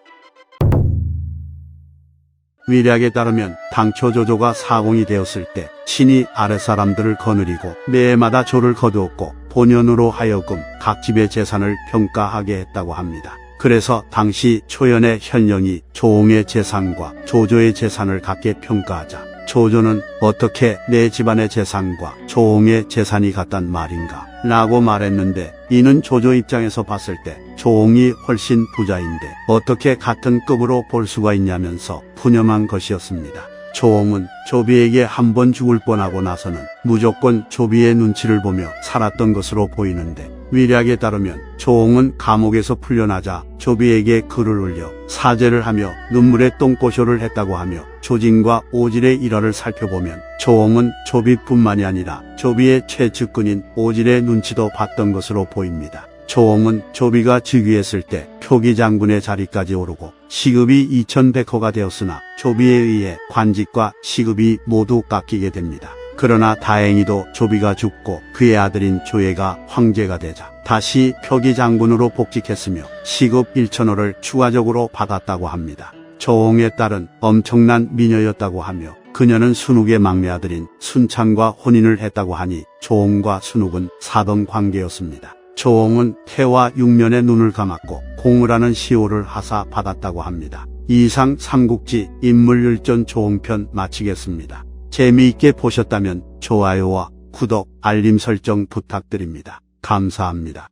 위략에 따르면 당초 조조가 사공이 되었을 때 친히 아랫사람들을 거느리고 매해마다 조를 거두었고 본연으로 하여금 각 집의 재산을 평가하게 했다고 합니다. 그래서 당시 초연의 현령이 조옹의 재산과 조조의 재산을 같게 평가하자 조조는 어떻게 내 집안의 재산과 조옹의 재산이 같단 말인가 라고 말했는데, 이는 조조 입장에서 봤을 때 조옹이 훨씬 부자인데 어떻게 같은 급으로 볼 수가 있냐면서 푸념한 것이었습니다. 조옹은 조비에게 한 번 죽을 뻔하고 나서는 무조건 조비의 눈치를 보며 살았던 것으로 보이는데, 위략에 따르면 조옹은 감옥에서 풀려나자 조비에게 글을 올려 사죄를 하며 눈물의 똥꼬쇼를 했다고 하며, 조진과 오질의 일화를 살펴보면 조옹은 조비뿐만이 아니라 조비의 최측근인 오질의 눈치도 봤던 것으로 보입니다. 조옹은 조비가 즉위했을 때 표기장군의 자리까지 오르고 시급이 2100호가 되었으나 조비에 의해 관직과 시급이 모두 깎이게 됩니다. 그러나 다행히도 조비가 죽고 그의 아들인 조예가 황제가 되자 다시 표기장군으로 복직했으며 시급 1000호를 추가적으로 받았다고 합니다. 조옹의 딸은 엄청난 미녀였다고 하며 그녀는 순욱의 막내 아들인 순창과 혼인을 했다고 하니 조옹과 순욱은 사돈 관계였습니다. 조옹은 태와 6년에 눈을 감았고 공을하는 시호를 하사 받았다고 합니다. 이상 삼국지 인물일전 조옹편 마치겠습니다. 재미있게 보셨다면 좋아요와 구독, 알림 설정 부탁드립니다. 감사합니다.